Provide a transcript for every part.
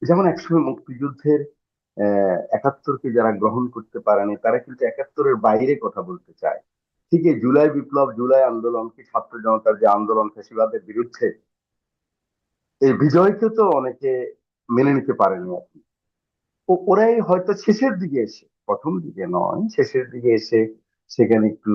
যেমন একসময় মুক্তিযুদ্ধের 71কে যারা গ্রহণ করতে পারেনি তারা কিন্তু 71-এর বাইরে কথা বলতে চায়। ঠিক এই জুলাই বিপ্লব, জুলাই আন্দোলন কি ছাত্র জনতার যে আন্দোলন ফ্যাসিবাদের বিরুদ্ধে, এই বিজয়কে তো অনেকে মেনে নিতে পারেনি আর কি। ওরাই হয়তো শেষের দিকে এসে, প্রথম দিকে নয়, শেষের দিকে এসে সেখানে একটু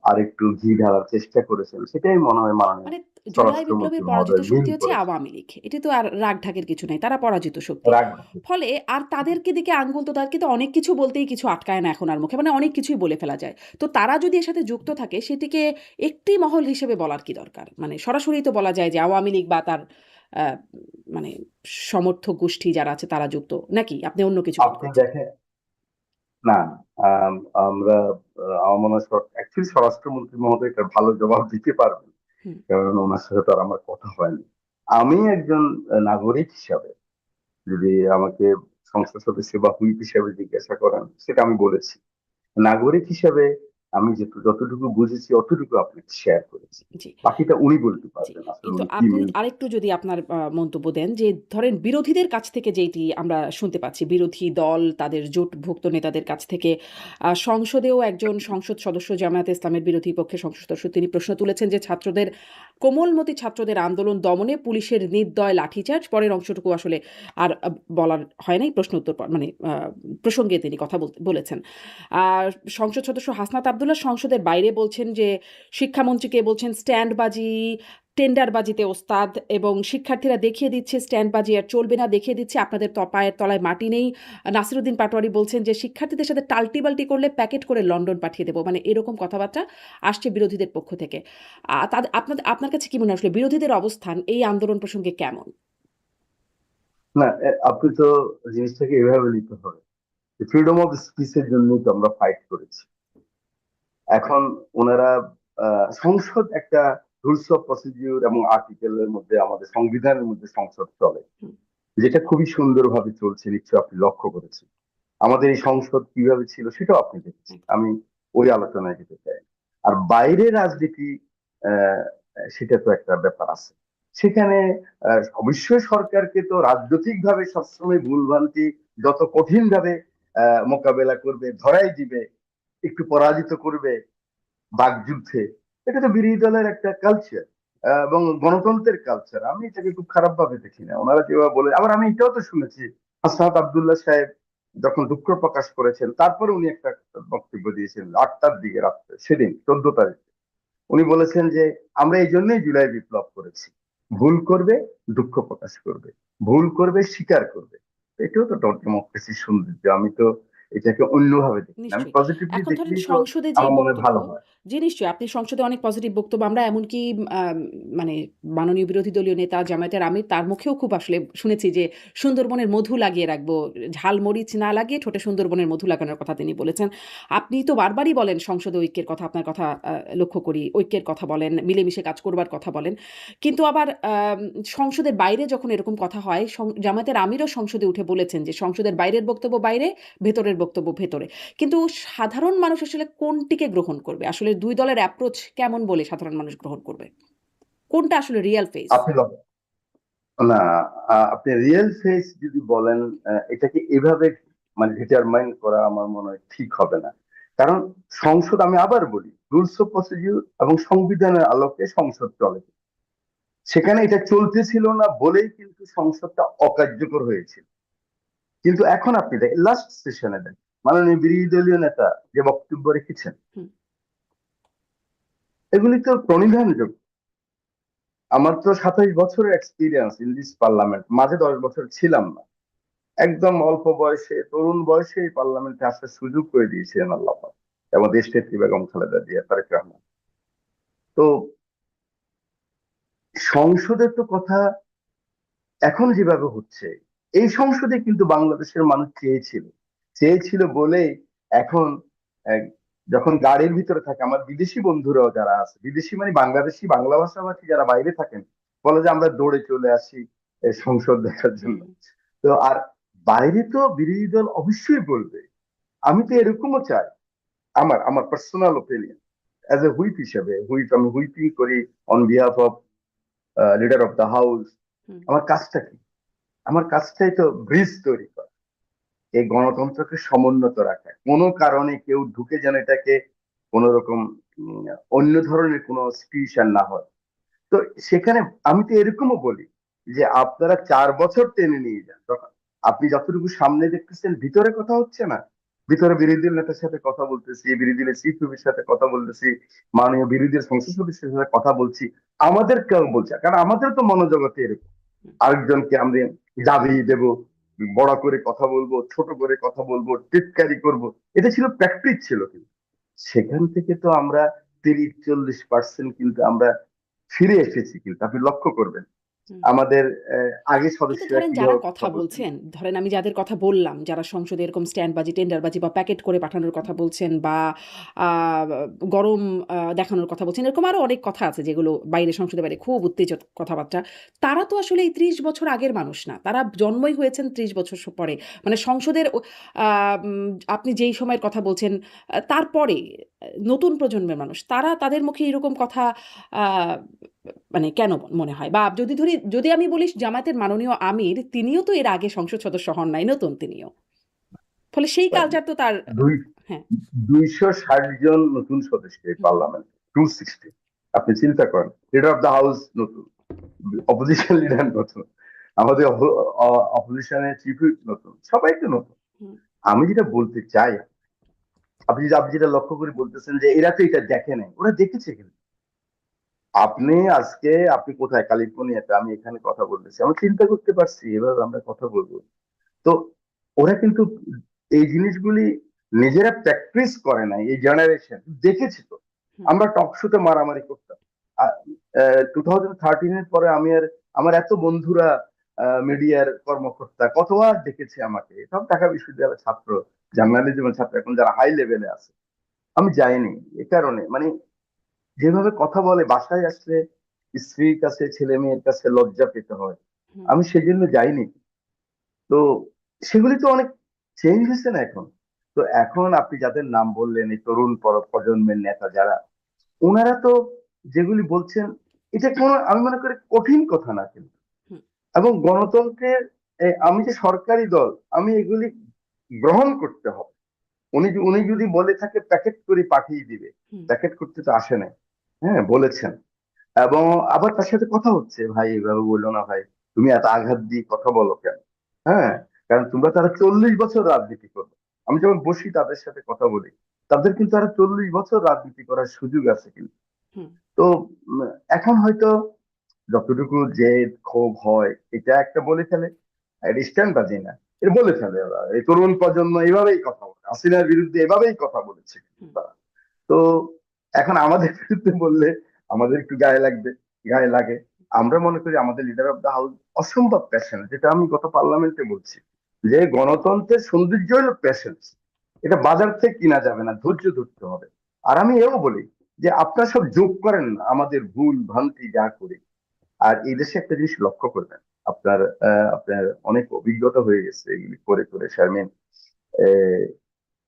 আরেকটু ঘি ঢালার চেষ্টা করেছেন, সেটাই মনে হয় মাননীয় মানে জুলাই স্বরাষ্ট্রমন্ত্রী বিপ্লবের পরাজিত মহোদয় মিল শক্তি হচ্ছে করেছেন। আওয়ামী লীগ। এটি তো আর রাগ ঢাকের কিছু নাই। তারা পরাজিত শক্তি। রাগ। ফলে আর তাদেরকে দিকে আঙ্গুল তো তাদেরকে তো অনেক কিছু বলতেই কিছু আটকায় না এখন আর মুখে। মানে অনেক কিছুই বলে ফেলা যায়। তো তারা যদি এর সাথে যুক্ত থাকে সেটিকে একটি মহল হিসেবে বলার কি দরকার? মানে সরাসরি তো বলা যায় যে আওয়ামী লীগ বা তার আ মানে সমর্থক গোষ্ঠী যারা আছে তারা যুক্ত। নাকি আপনি অন্য কিছু মনে আপনি করছেন? দেখেন না, আমরা আমার মনে হয় অ্যাকচুয়ালি স্বরাষ্ট্রমন্ত্রী মহোদয় একটা ভালো জবাব দিতে পারবেন, হুম, কারণ ওনার সাথে তো আর আমার কথা হয়নি। আমি একজন নাগরিক হিসাবে, যদি আমাকে সংসদ সদস্য বা হুইপ হিসাবে জিজ্ঞাসা করেন, সেটা আমি বলেছি। নাগরিক হিসাবে আমি যতটুকু বুঝেছি অতটুকু আপনাকে শেয়ার করেছি। জি। বাকিটা উনি বলতে জি। পারবেন আসলে কিন্তু উনি কি আপনি মিন আরেকটু যদি আপনার মন্তব্য দেন যে ধরেন বিরোধীদের কাছ থেকে যেইটি আমরা শুনতে পাচ্ছি, বিরোধী দল তাদের জোটভুক্ত নেতাদের কাছ থেকে সংসদেও একজন সংসদ সদস্য জামায়াতে ইসলামের বিরোধী পক্ষের সংসদ সদস্য তিনি প্রশ্ন তুলেছেন যে ছাত্রদের কোমলমতি ছাত্রদের আন্দোলন দমনে পুলিশের নির্দয় লাঠিচার্জ। পরের অংশটুকু আসলে আর বলার হয় নাই। প্রশ্ন উত্তর মানে প্রসঙ্গে তিনি কথা বলেছেন। আর সংসদ সদস্য হাসনাত আব্দুল্লাহ সংসদের বাইরে বলছেন যে শিক্ষামন্ত্রীকে বলছেন স্ট্যান্ডবাজি, টেন্ডারবাজিতে ওস্তাদ এবং শিক্ষার্থীরা দেখিয়ে দিচ্ছে স্ট্যান্ডবাজি আর চলবে না, দেখিয়ে দিচ্ছে আপনাদের পায়ের তলায় মাটি নেই। নাসিরুদ্দিন পাটোয়ারি বলছেন যে শিক্ষার্থীদের সাথে টাল্টি-বাল্টি করলে প্যাকেট করে লন্ডন পাঠিয়ে দেব। মানে এরকম কথাবার্তা আসছে বিরোধীদের পক্ষ থেকে। আপনার কাছে কি মনে হয় আসলে বিরোধীদের অবস্থান এই আন্দোলন প্রসঙ্গে কেমন? না, আপনি তো জিনিসটাকে এভাবে নিতে হবে, ফ্রিডম অফ স্পিচের জন্যই তো আমরা ফাইট করেছি। এখন ওনারা সংসদ একটা রুলস অফ প্রসিডিউর এবং আর্টিকেলের মধ্যে, আমাদের সংবিধানের মধ্যে সংসদ চলে, হুম, যেটা খুবই সুন্দরভাবে চলছে, নিশ্চয় আপনি লক্ষ্য করেছেন। আমাদের এই সংসদ কিভাবে ছিল সেটাও আপনি দেখেছেন, একদম। আমি ওই আলোচনায় যেতে চাই না। আর বাইরে রাজনীতি, আহ, সেটা তো একটা ব্যাপার আছে সেখানে। অবশ্যই সরকারকে তো রাজনৈতিক ভাবে সবসময় ভুলভ্রান্তি যত কঠিন ভাবে মোকাবেলা করবে, ধরাই দিবে, একটু পরাজিত করবে বাকযুদ্ধে। এটা তো বিরোধী দলের একটা কালচার এবং গণতন্ত্রের কালচার। আমি এটাকে খুব খারাপ ভাবে দেখি না। ওনারা যেভাবে বলে, আবার আমি এটাও তো শুনেছি হাসনাত আব্দুল্লাহ সাহেব যখন দুঃখ প্রকাশ করেছেন, তারপরে উনি একটা বক্তব্য দিয়েছেন 8টার দিকে রাত্রে, সেদিন 14 তারিখ। উনি বলেছেন যে আমরা এই জন্যই জুলাই বিপ্লব করেছি, ভুল করবে দুঃখ প্রকাশ করবে, ভুল করবে স্বীকার করবে। এটাও তো ডেমোক্রেসির সৌন্দর্য। আমি তো এটাকে অন্যভাবে দেখি না, আমি নিশ্চয়ই। পজিটিভলি এখন ধরেন দেখলেই তো সংসদে যেই আমার মনে হয় বক্তব্য, ভালো হয়। জি নিশ্চয়ই আপনি সংসদে অনেক পজিটিভ বক্তব্য আমরা এমনকি আম মানে মাননীয় বিরোধী দলীয় নেতা জামায়াতের আমির তার মুখেও খুব আসলে শুনেছি যে সুন্দরবনের মধু লাগিয়ে রাখবো। ঝাল মরিচ না লাগিয়ে ঠোঁটে সুন্দরবনের মধু লাগানোর কথা তিনি বলেছেন। আপনি তো বারবারই বলেন সংসদে ঐক্যের কথা, আপনার কথা লক্ষ্য করি। ঐক্যের কথা বলেন, মিলেমিশে কাজ করবার কথা বলেন। কিন্তু আবার সংসদের বাইরে যখন এরকম কথা হয়, জামায়াতের আমিরও সংসদে উঠে বলেছেন যে সংসদের বাইরের বক্তব্য বাইরে, ভেতরের বক্তব্য ভেতরে। কিন্তু সাধারণ মানুষ আসলে কোনটিকে গ্রহণ করবে? আসলে ২ দলের অ্যাপ্রোচ কেমন বলে সাধারণ মানুষ গ্রহণ করবে? কোনটা আসলে রিয়াল ফেস? আপনি না, আপনি রিয়েল ফেস যদি বলেন, এটাকে এভাবে মানে ডিটারমাইন করা আমার মনে হয় ঠিক হবে না। কারণ সংসদ, আমি আবার বলি, রুলস অফ প্রসিডিউর এবং সংবিধানের আলোকে সংসদ চলে। সেখানে এটা চলতেছিল না বলেই কিন্তু সংসদটা অকার্যকর হয়েছিল। কিন্তু এখন আপনি দেখেন লাস্ট সেশনে দেখেন মাননীয় বিরোধী দলীয় নেতা যে বক্তব্য রেখেছেন, হুম, এগুলি তো প্রণিধানযোগ্য। আমার তো 27 বছরের এক্সপিরিয়েন্স ইন দিস পার্লামেন্ট, মাঝে 10 বছর ছিলাম না। একদম অল্প বয়সে, তরুণ বয়সে এই পার্লামেন্টে আসার সুযোগ করে দিয়েছিলেন আল্লাহ পাক, এবং দেশ নেত্রী বেগম খালেদা জিয়া, তারেক রহমান। তো সংসদের তো কথা এখন যেভাবে হচ্ছে, এই সংসদে কিন্তু বাংলাদেশের মানুষ চেয়েছিল, চেয়েছিল বলেই এখন আহ, যখন গাড়ির ভিতরে থাকে, আমার বিদেশি বন্ধুরাও যারা আছে, বিদেশি মানে বাংলাদেশি বাংলা ভাষাভাষী যারা বাইরে থাকেন, বলে যে আমরা দৌড়ে চলে আসি এই সংসদ দেখার হুম, জন্য। তো আর বাইরে তো বিরোধী দল অবশ্যই বলবে। আমি তো এরকমও চাই, আমার আমার personal opinion as a whip হিসেবে, আমি হুইপিং করি on behalf of leader of the house. হুম। আমার কাজটা কি? আমার কাজটাই তো ব্রিজ তৈরি করা, এই গণতন্ত্রকে সমুন্নত রাখা, কোনো কারণে কেউ ঢুকে যেন এটাকে কোন রকম উম, অন্য ধরনের কোনো সিচুয়েশন না হয়। তো সেখানে আমি তো এরকমও বলি যে আপনারা 4 বছর টেনে নিয়ে যান, তখন আপনি যতটুকু সামনে দেখতেছেন ভিতরে কথা হচ্ছে না, ভিতরে বিরোধী দল নেতার সাথে কথা বলতেছি, বিরোধী দলের চিফ হুইপের সাথে কথা বলতেছি, মাননীয় বিরোধী দলের সংসদ সদস্যের সাথে কথা বলছি, আমাদের কেউ বলছে না। কারণ আমাদের তো মনোজগতে এরকম আরেকজনকে আমরা দাবি দেব, বড় করে কথা বলবো, ছোট করে কথা বলবো, টিটকারি করব, এটা ছিল প্র্যাকটিস ছিল। কিন্তু সেখান থেকে তো আমরা 30-40% কিন্তু আমরা ফিরে এসেছি, কিন্তু আপনি লক্ষ্য করবেন হুম। আমাদের আগে কিন্তু সদস্যরা ধরেন যারা কিভাবে কথা কথা বলতেন। বলছেন, ধরেন আমি যাদের কথা বললাম, যারা সংসদে এরকম স্ট্যান্ডবাজি, টেন্ডারবাজি বা প্যাকেট করে পাঠানোর কথা বলছেন বা আ গরম দেখানোর কথা বলছেন, এরকম আরো অনেক কথা আছে যেগুলো বাইরে সংসদের বাইরে খুব উত্তেজক কথাবার্তা। তারা তো আসলে এই ৩০ বছর আগের মানুষ না। তারা জন্মই হয়েছেন ৩০ বছর পরে। মানে সংসদের আ আপনি যেই সময়ের কথা বলছেন, তারপরে নতুন প্রজন্মের মানুষ। তারা তাদের মুখে এরকম কথা আ মানে কেন মনে হয়? বা যদি আমি বলি জামায়াতের মাননীয় আমির, তিনিও তো এর আগে সংসদ সদস্য হন নাই, নতুন তিনিও। ফলে সেই কালচার তো তার দুই হ্যাঁ, 260 জন নতুন সদস্য এই হুম, পার্লামেন্ট, 260। আপনি চিন্তা করেন, লিডার অফ দ্য হাউস নতুন, অপোজিশন লিডার নতুন, আমাদের অপোজিশনের চিফ হুইপ নতুন, সবাই তো নতুন। হুম, আমি যেটা বলতে চাই, আপনি যেটা লক্ষ্য করে বলতেছেন যে এরা তো এটা দেখে নাই, ওরা দেখেছে। কিন্তু আপনি আজকে আপনি কোথায়, ক্যালিফোর্নিয়াতে, আমি এখানে কথা বলতেছি, আমি চিন্তা করতে পারছি এভাবে আমরা কথা বলবো। তো ওরা কিন্তু এই জিনিসগুলি নিজেরা প্র্যাকটিস করে নাই, এই জেনারেশন দেখেছি তো। হুম, আমরা টক শোতে মারামারি করতাম 2013-এর পরে। আমি আর আমার এত বন্ধুরা মিডিয়ার কর্মকর্তা কতবার দেখেছে আমাকে, সব ঢাকা বিশ্ববিদ্যালয়ের ছাত্র, জার্নালিজমের ছাত্র, এখন যারা হাই লেভেলে আছে। আমি যাইনি এ কারণে, মানে যেভাবে কথা বলে বাসায় আসলে স্ত্রীর কাছে, ছেলে মেয়ের কাছে লজ্জা পেতে হয়, হুম, আমি সেজন্য যাইনি। তো সেগুলি তো অনেক চেঞ্জ হয়েছে না এখন। তো এখন আপনি যাদের নাম বললেন, এই তরুণ প্রজন্মের নেতা যারা, ওনারা তো যেগুলি বলছেন, এটা কোনো আমি মনে করি কঠিন কথা না কিন্তু। হুম, এবং গণতন্ত্রের আমি যে সরকারি দল, আমি এগুলি গ্রহণ করতে হবে। উনি যদি বলে থাকে প্যাকেট করে পাঠিয়ে দিবে, হুম, প্যাকেট করতে তো আসে নাই। হ্যাঁ, বলেছেন। এবং আবার তার সাথে কথা হচ্ছে, ভাই এভাবে বললো না ভাই, তুমি এত আঘাত দিয়ে কথা বলো কেন? হ্যাঁ, কারণ তোমরা তারা 40 বছর রাজনীতি করবে। আমি যখন বসি তাদের সাথে কথা বলি, তাদের কিন্তু আরো 40 বছর রাজনীতি করার সুযোগ আছে কিন্তু। হুম, তো উম, এখন হয়তো যতটুকু যে ক্ষোভ হয়, এটা একটা বলে ফেলে, স্ট্যান্ড বাজি না, এটা বলে ফেলে ওরা। এই তরুণ প্রজন্ম এভাবেই কথা বলে, হাসিনার বিরুদ্ধে এভাবেই কথা বলেছে হুম, তারা। তো এখন আমাদের বিরুদ্ধে বললে আমাদের একটু গায়ে লাগবে, গায়ে লাগে। আমরা মনে করি আমাদের লিডার অফ দা হাউস অসম্ভব প্যাশনেট, যেটা আমি গত পার্লামেন্টে বলছি, যে গণতন্ত্রের সৌন্দর্য হলো প্যাশেন্স। এটা বাজার থেকে কিনা যাবে না, ধৈর্য ধরতে হবে। আর আমি এও বলি যে আপনারা সব যোগ করেন না আমাদের ভুল ভ্রান্তি যা করি। আর এই দেশে একটা জিনিস লক্ষ্য করবেন, আপনার আপনার অনেক অভিজ্ঞতা হয়ে গেছে এগুলি করে করে শারমিন।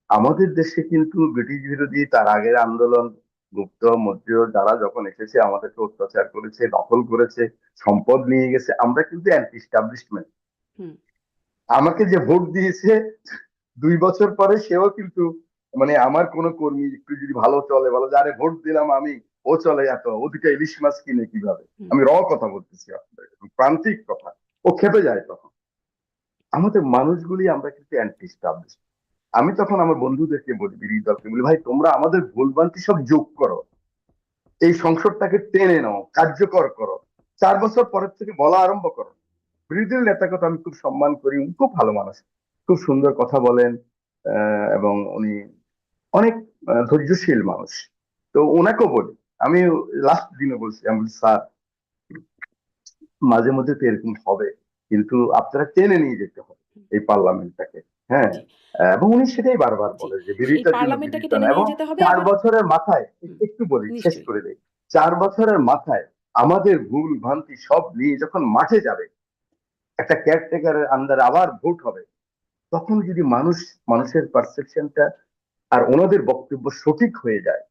আমাদের দেশে কিন্তু ব্রিটিশ বিরোধী তার আগের আন্দোলন, গুপ্ত মধ্য যারা যখন এসেছে আমাদেরকে অত্যাচার করেছে, দখল করেছে, সম্পদ নিয়ে গেছে, আমরা কিন্তু অ্যান্টি স্টাবলিশমেন্ট। হুম, আমাকে যে ভোট দিয়েছে 2 বছর পরে সেও কিন্তু, মানে আমার কোনো কর্মী একটু যদি ভালো চলে, ভালো যারে ভোট দিলাম আমি, ও চলে এত, ও দুটো ইলিশ মাছ কিনে কিভাবে, হুম, আমি কথা বলতেছি আপনাদের, প্রান্তিক কথা, ও খেপে যায় তখন। আমাদের মানুষগুলি আমরা কিন্তু অ্যান্টি স্টাবলিশ। আমি তখন আমার বন্ধুদেরকে বলি, বিরোধী দলকে বলি, ভাই তোমরা আমাদের ভুলভ্রান্তি সব যোগ করো, এই সংসদটাকে টেনে নাও, কার্যকর করো, 4 বছর পরের থেকে বলা আরম্ভ করো। বিরোধী দল নেতাকে তো আমি খুব সম্মান করি, উনি খুব ভালো মানুষ, খুব সুন্দর কথা বলেন, এবং উনি অনেক ধৈর্যশীল মানুষ। তো ওনাকেও বলি, আমি লাস্ট দিনে বলছি, আমি বলি, স্যার মাঝে মধ্যে তো এরকম হবে, কিন্তু আপনারা টেনে নিয়ে যেতে হবে হুম, এই পার্লামেন্টটাকে। হ্যাঁ। জি, এবং উনি সেটাই বারবার জি। বলে যে এই বিরোধিতার জন্য পার্লামেন্টটাকে বিরোধিতা না। টেনে এবং নিয়ে যেতে হবে 4 আবার বছরের মাথায়, হুম, একটু বলি, শেষ নিশ্চয়ই। করে দেই, 4 বছরের মাথায় আমাদের ভুল ভ্রান্তি সব নিয়ে যখন মাঠে যাবে, একটা কেয়ারটেকারের আন্ডারে আবার ভোট হবে, তখন যদি মানুষের পারসেপশনটা আর ওনাদের বক্তব্য সঠিক হয়ে যায়,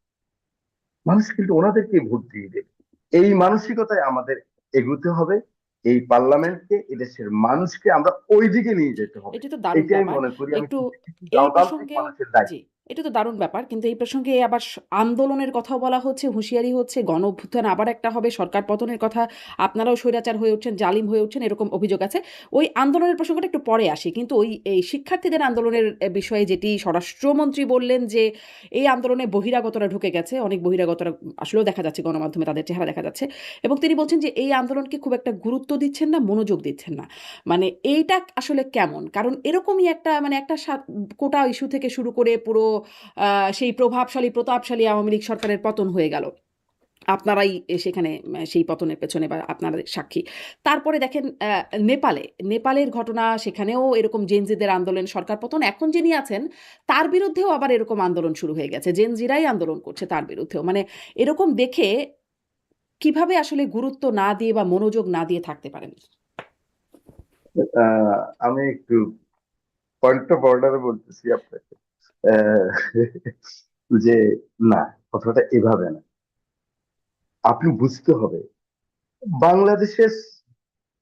মানুষ কিন্তু ওনাদেরকে ভোট দিয়ে দেবে। এই মানসিকতায় আমাদের এগোতে হবে। এই পার্লামেন্টকে, এদেশের মানুষকে আমরা ওই দিকে নিয়ে যেতে হবে। এটা তো দারুণ এটাই ব্যাপার। মনে করি আমি একটু কিছু এই গণতান্ত্রিক প্রসঙ্গেও মানুষের দায়িত্ব। জি, এটা তো দারুণ ব্যাপার। কিন্তু এই প্রসঙ্গে আবার আন্দোলনের কথাও বলা হচ্ছে, হুঁশিয়ারি হচ্ছে, গণ-অভ্যুত্থান আবার একটা হবে, সরকার পতনের কথা, আপনারাও স্বৈরাচার হয়ে উঠছেন, জালিম হয়ে উঠছেন, এরকম অভিযোগ আছে। ওই আন্দোলনের প্রসঙ্গটা একটু পরে আসি। কিন্তু এই শিক্ষার্থীদের আন্দোলনের বিষয়ে যেটি স্বরাষ্ট্রমন্ত্রী বললেন যে, এই আন্দোলনে বহিরাগতরা ঢুকে গেছে। অনেক বহিরাগতরা আসলেও দেখা যাচ্ছে গণমাধ্যমে তাদের চেহারা দেখা যাচ্ছে। এবং তিনি বলছেন যে, এই আন্দোলনকে খুব একটা গুরুত্ব দিচ্ছেন না, মনোযোগ দিচ্ছেন না। মানে এইটা আসলে কেমন? কারণ এরকমই একটা মানে একটা কোটা ইস্যু থেকে শুরু করে পুরো সেই প্রভাবশালী প্রতাপশালী আওয়ামী লীগ সরকারের পতন হয়ে গেল। আপনারাই সেখানে সেই পতনের পেছনে বা আপনারা সাক্ষী। তারপরে দেখেন নেপালের ঘটনা, সেখানেও এরকম জেনজিদের আন্দোলন, সরকার পতন। এখন যিনি আছেন তার বিরুদ্ধেও আবার এরকম আন্দোলন শুরু হয়ে গেছে। জেনজিরাই আন্দোলন করছে তার বিরুদ্ধেও। মানে এরকম দেখে কিভাবে আসলে গুরুত্ব না দিয়ে বা মনোযোগ না দিয়ে থাকতে পারেন? আমি একটু পয়েন্ট অফ অর্ডারে বলতেছি আপনাকে, আহ, যে না, কথাটা এভাবে না। আপনি বুঝতে হবে, বাংলাদেশের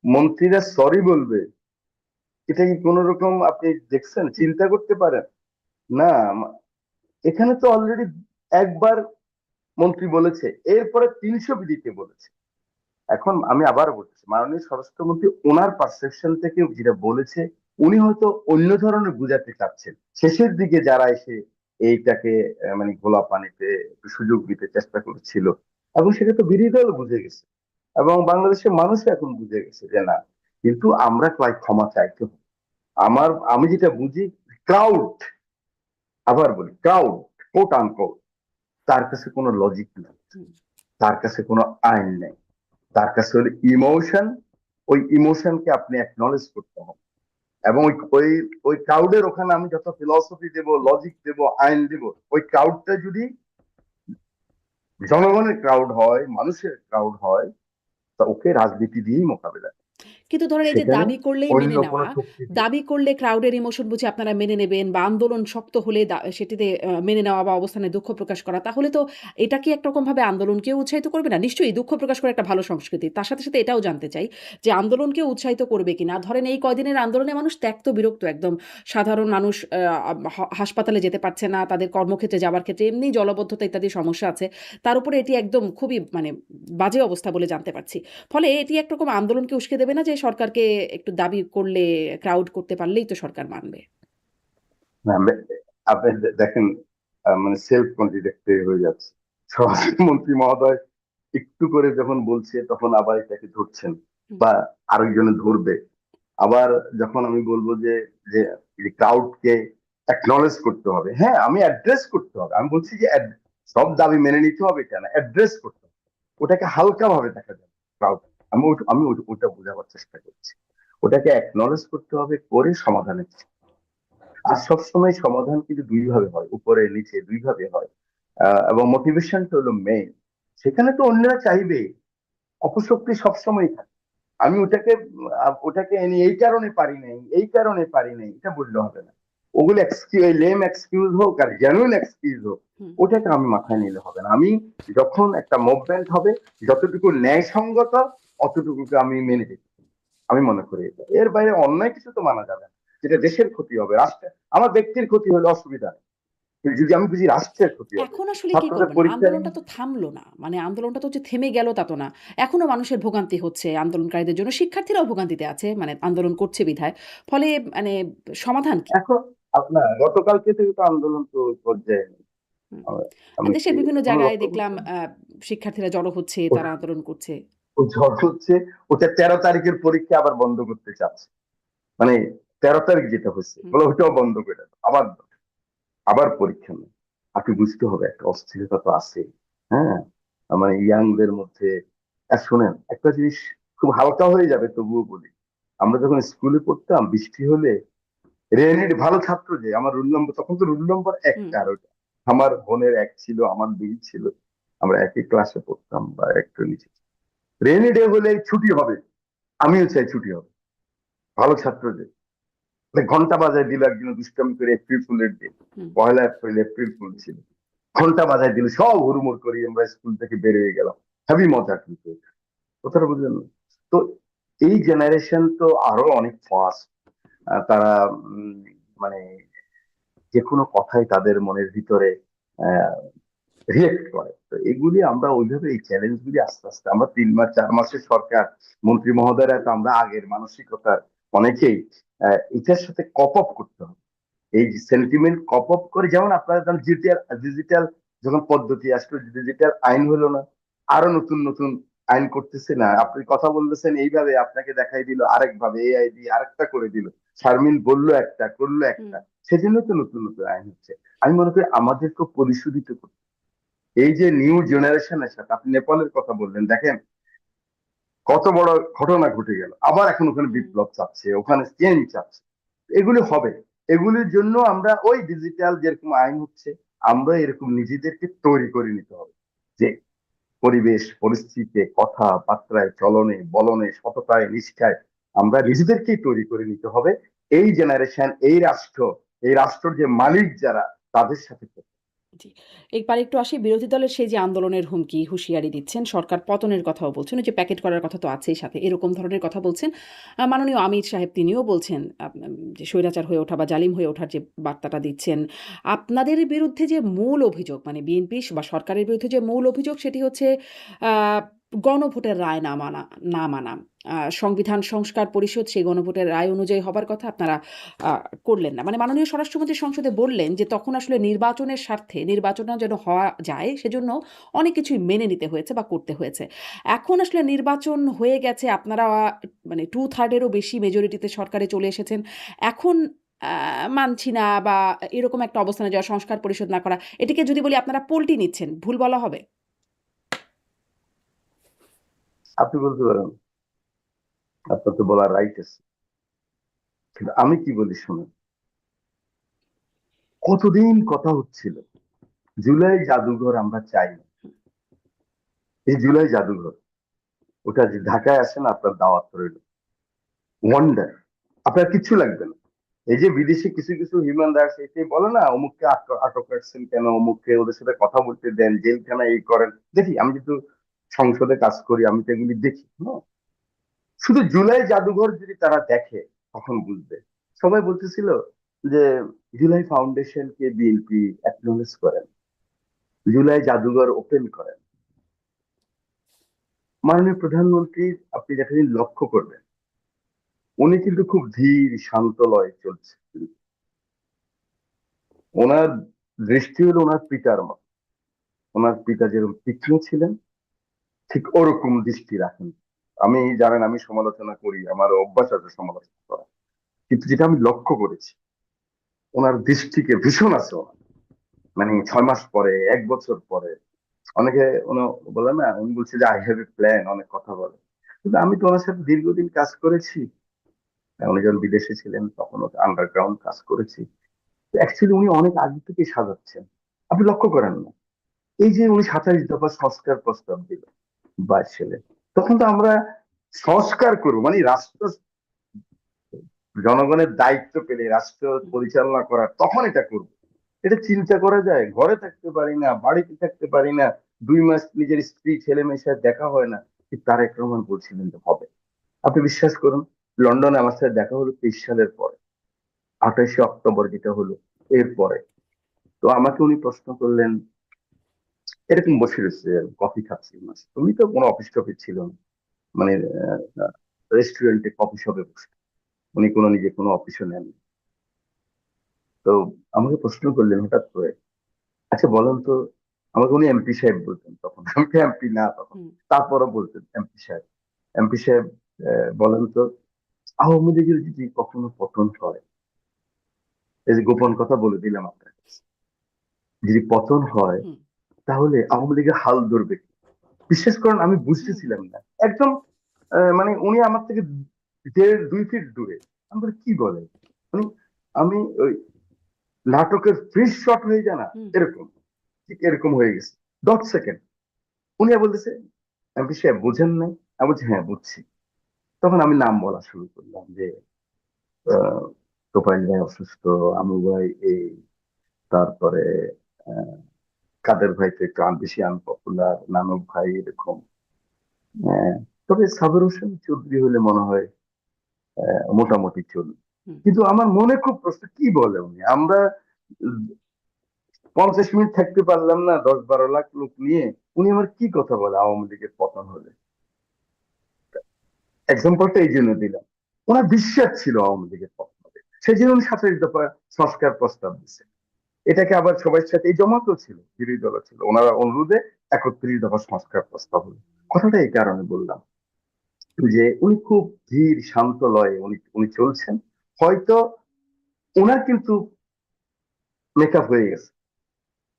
মন্ত্রীরা সরি বলবে, এটা কি কোন রকম আপনি দেখছেন, চিন্তা করতে পারেন? না, এখানে তো অলরেডি একবার মন্ত্রী বলেছে, এরপরে 300 বিধিতে বলেছে। এখন আমি আবার বলছি, মাননীয় স্বরাষ্ট্রমন্ত্রী ওনার পারসেপশন থেকে যেটা বলেছে, উনি হয়তো অন্য ধরনের বুঝাতে চাচ্ছেন। শেষের দিকে যারা এসে এইটাকে মানে ঘোলা পানিতে একটু সুযোগ দিতে চেষ্টা করেছিল, এবং সেটা তো বিরোধী দল বুঝে গেছে, এবং বাংলাদেশের মানুষ এখন বুঝে গেছে যে না, কিন্তু আমরা ক্ষমা চাইতে হবে। আমি যেটা বুঝি, ক্রাউড, আবার বলি ক্রাউড, কোট আনকোট, তার কাছে কোনো লজিক নেই, হুম। তার কাছে কোনো আইন নেই, তার কাছে হলো ইমোশন। ওই ইমোশনকে আপনি অ্যাকনলেজ করতে হবে। এবং ওই ওই ওই ক্রাউডের ওখানে আমি যত ফিলসফি দেব, লজিক দেব, আইন দেব, ওই ক্রাউডটা যদি জনগণের ক্রাউড হয়, মানুষের ক্রাউড হয়, তা ওকে রাজনীতি দিয়েই মোকাবেলা করতে হবে। কিন্তু ধরেন এই যে সেখানে দাবি করলেই অন্য মেনে কোনো নেওয়া, শক্তি দিয়ে। দাবি করলে ক্রাউডের ইমোশন বুঝে আপনারা মেনে নেবেন বা আন্দোলন শক্ত হলে সেটিতে মেনে নেওয়া বা অবস্থানে দুঃখ প্রকাশ করা, তাহলে তো এটা কি একরকমভাবে আন্দোলনকেও উৎসাহিত করবে না? নিশ্চয়ই দুঃখ প্রকাশ করা একটা ভালো সংস্কৃতি। তার সাথে, সাথে এটাও জানতে চাই যে আন্দোলনকেও উৎসাহিত করবে কিনা? ধরেন এই কয়দিনের আন্দোলনে মানুষ ত্যক্ত বিরক্ত একদম। সাধারণ মানুষ হাসপাতালে যেতে পারছে না, তাদের কর্মক্ষেত্রে যাবার ক্ষেত্রে এমনিই জলাবদ্ধতা ইত্যাদি সমস্যা আছে। তার উপরে এটি একদম খুবই মানে বাজে অবস্থা বলে জানতে পারছি। ফলে এটি একরকম আন্দোলনকে উস্কে দেবে না যে সরকারকে একটু দাবি করলে, ক্রাউড করতে পারলেই তো সরকার মানবে? না, আপনি দেখেন, মানে সেলফ কন্ট্রাডিক্টরি হয়ে যাচ্ছে। স্বরাষ্ট্রমন্ত্রী মহোদয় একটু করে যখন বলছে, তখন আবার এটাকে ধরছেন, হুম, বা আরেকজনে ধরবে। আবার যখন আমি বলবো যে যে ক্রাউডকে অ্যাকনলেজ করতে হবে, হ্যাঁ, আমি অ্যাড্রেস করতে হবে, আমি বলছি যে সব দাবি মেনে নিতে হবে কেন, অ্যাড্রেস করতে হবে। ওটাকে হালকা ভাবে দেখা যাবে ক্রাউড। ওটা বোঝাবার চেষ্টা করছি। ওটাকে অ্যাকনলেজ করতে হবে, করে সমাধানের চেষ্টা। আর সবসময় সমাধান কিন্তু দুই ভাবে হয়, উপরে নিচে দুই ভাবে হয়। এবং মোটিভেশনটা হলো মেইন। সেখানে তো অন্যরা চাইবে, অপশক্তি সবসময় থাকে। আমি ওটাকে এনে এই কারণে পারি নাই, এই কারণে পারি নাই, এটা বললে হবে না। ওগুলো এক্সকিউজ, লেম এক্সকিউজ হোক আর জেনুইন এক্সকিউজ হোক, হুম। ওটাকে আমি মাথায় নিলে হবে না। আমি যখন একটা মুভমেন্ট হবে, যতটুকু ন্যায়সঙ্গত, অতটুকুকে আমি মেনে নিই। আমি মনে করি এটা। এর বাইরে অন্যায় কিছু তো মানা যাবে না, যেটা দেশের ক্ষতি হবে, রাষ্ট্রের। আমার ব্যক্তির ক্ষতি হলে অসুবিধা নেই, কিন্তু যদি আমি বুঝি রাষ্ট্রের ক্ষতি হবে, এখন আসলে কি ছাত্রদের করবেন? পরীক্ষা আন্দোলনটা তো থামলো না। মানে আন্দোলনটা তো যে থেমে গেল তা তো না। এখনো মানুষের ভোগান্তি হচ্ছে আন্দোলনকারীদের জন্য। শিক্ষার্থীরাও ভোগান্তিতে আছে মানে আন্দোলন করছে বিধায়। ফলে মানে সমাধান কি? এখন আপনার গতকালকে থেকে তো আন্দোলন তো পর্যায়ে নেই। হুম। আমি কি দেশের বিভিন্ন এখনো জায়গায় লক্ষ্য দেখলাম করছেন? শিক্ষার্থীরা জড়ো হচ্ছে, তারা আন্দোলন করছে। ও ঝড় হচ্ছে, ওটা 13 তারিখের পরীক্ষা আবার বন্ধ করতে চাচ্ছে। মানে 13 তারিখ যেটা হচ্ছে, হুম, বলে ওটাও বন্ধ করে দাও, আবার দাও, আবার পরীক্ষা নেই। আপনি বুঝতে হবে, একটা অস্থিরতা তো আছে। হ্যাঁ, মানে ইয়াংদের মধ্যে। আর শোনেন একটা জিনিস, খুব হালকা হয়ে যাবে তবুও বলি, আমরা যখন স্কুলে পড়তাম, বৃষ্টি হলে রেনির ভালো ছাত্র, যে আমার রুল নম্বর, তখন তো রুল নম্বর হুম, একটা, আর ওটা আমার বোনের এক ছিল, আমার দুই ছিল, আমরা একই ক্লাসে পড়তাম বা একটু নিচে। রেনি ডে হলে ছুটি হবে, আমিও চাই ছুটি হবে, ভালো ছাত্র যে। মানে ঘন্টা বাজায় দিল একদিন দুষ্টামি করে, এপ্রিল ফুলের দিন, হুম। 1 এপ্রিল, এপ্রিল ফুল ছিল। ঘন্টা বাজায় দিল, সব হুড়মুড় করি আমরা স্কুল থেকে বের হয়ে গেলাম। হেবি মজা কিন্তু এটা। কথাটা বুঝলেন না? তো এই জেনারেশন তো আরো অনেক ফাস্ট। তারা উম, মানে যে কোনো কথাই তাদের মনের ভিতরে রিয়েক্ট করে। তো এগুলি আমরা ওইভাবে এই চ্যালেঞ্জ গুলি আস্তে আস্তে, আমরা 3 মাস 4 মাসের সরকার, মন্ত্রী মহোদয়রা তো আমরা আগের মানসিকতার অনেকেই, এটার সাথে কপ আপ করতে হবে। এই সেন্টিমেন্ট কপ আপ করে, যেমন আপনারা ডিজিটাল ডিজিটাল যখন পদ্ধতি আসলো, ডিজিটাল আইন হলো না, আরো নতুন নতুন আইন করতেছে না, আপনি কথা বলতেছেন এইভাবে, আপনাকে দেখাই দিল আরেক ভাবে, এআই দিয়ে আরেকটা করে দিল, শারমিন বললো একটা করলো হুম। একটা, সেজন্য তো নতুন নতুন আইন হচ্ছে। আমি মনে করি আমাদেরকে পরিশোধিত করতে, এই যে নিউ জেনারেশনের সাথে, আপনি নেপালের কথা বললেন, দেখেন কত বড় ঘটনা ঘটে গেল, আবার এখন ওখানে হুম। বিপ্লব চাচ্ছে, ওখানে চেঞ্জ চাচ্ছে। এগুলি হবে, এগুলির জন্য আমরা ওই ডিজিটাল যেরকম আইন হচ্ছে, আমরা এরকম নিজেদেরকে তৈরি করে নিতে হবে, যে পরিবেশ পরিস্থিতিতে কথাবার্তায় চলনে বলনে সততায় নিষ্ঠায় আমরা নিজেদেরকেই তৈরি করে নিতে হবে। এই জেনারেশন, এই রাষ্ট্রের যে মালিক যারা, তাদের সাথে জি। এবার একটু আসি বিরোধী দলের সেই যে আন্দোলনের হুমকি, হুঁশিয়ারি দিচ্ছেন, সরকার পতনের কথাও বলছেন, ওই যে প্যাকেট করার কথা তো আছেই সাথে, এরকম ধরনের কথা বলছেন। মাননীয় আমির সাহেব তিনিও বলছেন যে স্বৈরাচার হয়ে ওঠা বা জালিম হয়ে ওঠার যে বার্তাটা দিচ্ছেন। আপনাদের বিরুদ্ধে যে মূল অভিযোগ মানে বিএনপি বা সরকারের বিরুদ্ধে যে মূল অভিযোগ সেটি হচ্ছে আ গণভোটের রায় না মানা। সংবিধান সংস্কার পরিষদ সেই গণভোটের রায় অনুযায়ী হবার কথা আপনারা আ করলেন না। মানে মাননীয় স্বরাষ্ট্রমন্ত্রী সংসদে বললেন যে তখন আসলে নির্বাচনের স্বার্থে নির্বাচনটা যেন হওয়া যায় সেজন্য অনেক কিছুই মেনে নিতে হয়েছে বা করতে হয়েছে। এখন আসলে নির্বাচন হয়ে গেছে, আপনারা মানে 2/3 এরও বেশি মেজরিটিতে সরকারে চলে এসেছেন। এখন আ মানছি না বা এরকম একটা অবস্থানে যাওয়া, সংস্কার পরিষদ না করা, এটিকে যদি বলি আপনারা পল্টি নিচ্ছেন, ভুল বলা হবে? আপনি বলতে পারেন, আপনার তো বলার রাইট আছে, কিন্তু আমি কি বলি শুনুন। কতদিন কথা হচ্ছিল জুলাই জাদুঘর আমরা চাই না। এই জুলাই জাদুঘর, ওটা যে ঢাকায় আসেন, আপনার দাওয়াত রইল, ওয়ান্ডার, আপনার কিচ্ছু লাগবে না। এই যে বিদেশি কিছু কিছু হিউম্যান রাইটস এটাই বলে না, অমুককে আটক রাখছেন কেন, অমুককে ওদের সাথে কথা বলতে দেন, জেলখানা এই করেন, দেখি আমি কিন্তু সংসদে কাজ করি, আমি তো এগুলি দেখি না। শুধু জুলাই জাদুঘর যদি তারা দেখে, তখন বুঝবে। সবাই বলতেছিল যে জুলাই ফাউন্ডেশনকে বিএনপি অ্যাকনোলেজ করেন, জুলাই জাদুঘর ওপেন করেন। মাননীয় প্রধানমন্ত্রী, আপনি যেটা লক্ষ্য করবেন, উনি কিন্তু খুব ধীর শান্ত লয়ে চলছে। ওনার দৃষ্টি হলো ওনার পিতার মতো। ওনার পিতা যেরকম তীক্ষ্ণ ছিলেন, ঠিক ওরকম দৃষ্টি রাখেন। আমি জানেন, আমি সমালোচনা করি, আমার অভ্যাস আছে সমালোচনা করা, কিন্তু যেটা আমি লক্ষ্য করেছি, ওনার দৃষ্টিকে ভীষণ আছে ওনার। মানে 6 মাস পরে, 1 বছর পরে, অনেকে উনি বলে না, উনি বলছে যে আই হ্যাভ এ প্ল্যান, অনেক কথা বলে। কিন্তু আমি তো ওনার সাথে দীর্ঘদিন কাজ করেছি। উনি যখন বিদেশে ছিলেন তখনও আন্ডারগ্রাউন্ড কাজ করেছি। অ্যাকচুয়ালি উনি অনেক আগে থেকে সাজাচ্ছেন, আপনি লক্ষ্য করেন না? এই যে উনি 27 দফা সংস্কার প্রস্তাব দিল 22 সালে, তখন তো আমরা সংস্কার করবো মানে রাষ্ট্র, জনগণের দায়িত্ব পেলে রাষ্ট্র পরিচালনা করার, তখন এটা করবো। এটা চিন্তা করা যায়? ঘরে থাকতে পারি না, বাড়িতে থাকতে পারি না, 2 মাস নিজের স্ত্রী ছেলে মেয়ের সাথে দেখা হয় না, কিন্তু তারেক রহমান বলছিলেন যে হবে। আপনি বিশ্বাস করুন, লন্ডনে আমার সাথে দেখা হলো 23 সালের পরে, 28শে অক্টোবর যেটা হলো, এরপরে। তো আমাকে উনি প্রশ্ন করলেন, এরকম বসে রয়েছে, কফি খাচ্ছি, মাসে তুমি তো কোনো অফিস টফিস ছিল না, মানে রেস্টুরেন্টে কফি শপে বসে, উনি কোনো নিজে কোনো অফিসও নেন। তো আমাকে প্রশ্ন করলেন হঠাৎ করে, আচ্ছা বলেন তো, আমাকে উনি এমপি সাহেব বলতেন তখন, আমি তো এমপি না তখন, হুম। তারপরও বলতেন এমপি সাহেব। এমপি সাহেব, বলেন তো, আওয়ামী লীগের যদি কখনো পতন হয়, এই যে গোপন কথা বলে দিলাম আপনার কাছে, যদি পতন হয়, হুম। তাহলে আওয়ামী লীগের হাল ধরবে কে? বিশ্বাস করেন আমি হুম। হুম। বুঝতেছিলাম না একদম। মানে উনি আমার থেকে 1.5-2 ফিট দূরে। আমি বলি কি বলে, মানে আমি ওই নাটকের ফ্রিজ শট হয়ে যায় না, হুম। এরকম, ঠিক এরকম হয়ে গেছে। 10 সেকেন্ড উনি বলতেছে, এমপি সাহেব বুঝেন নাই? আমি বলছি হ্যাঁ বুঝছি। তখন আমি নাম বলা শুরু করলাম যে আহ, তোফাইল ভাই অসুস্থ, আমু ভাই এই, তারপরে আহ, কাদের ভাই তো একটু বেশি আনপপুলার, নানক ভাই এরকম। হ্যাঁ। তো তবে সাবের হোসেন চৌধুরী হলে মনে হয় মোটামুটি চলবে। হুম। কিন্তু আমার মনে খুব প্রশ্ন, কি বলে উনি? আমরা 50 মিনিট থাকতে পারলাম না 10-12 লাখ লোক নিয়ে, উনি আমার কি কথা বলে আওয়ামী লীগের পতন হলে? এক্সাম্পলটা এই জন্য দিলাম, ওনার বিশ্বাস ছিল আওয়ামী লীগের পতন হবে, সেই জন্য উনি 27 দফা সংস্কার প্রস্তাব দিচ্ছে। এটাকে আবার সবার সাথে, এই জমাতেও ছিল, বিরোধী দল ছিল, ওনারা অনুরোধে 31 দফা সংস্কার প্রস্তাব হলো। কথাটা এই কারণে বললাম যে উনি খুব ধীর শান্ত লয়ে উনি উনি চলছেন। হয়তো ওনার কিন্তু মেকআপ হয়ে গেছে,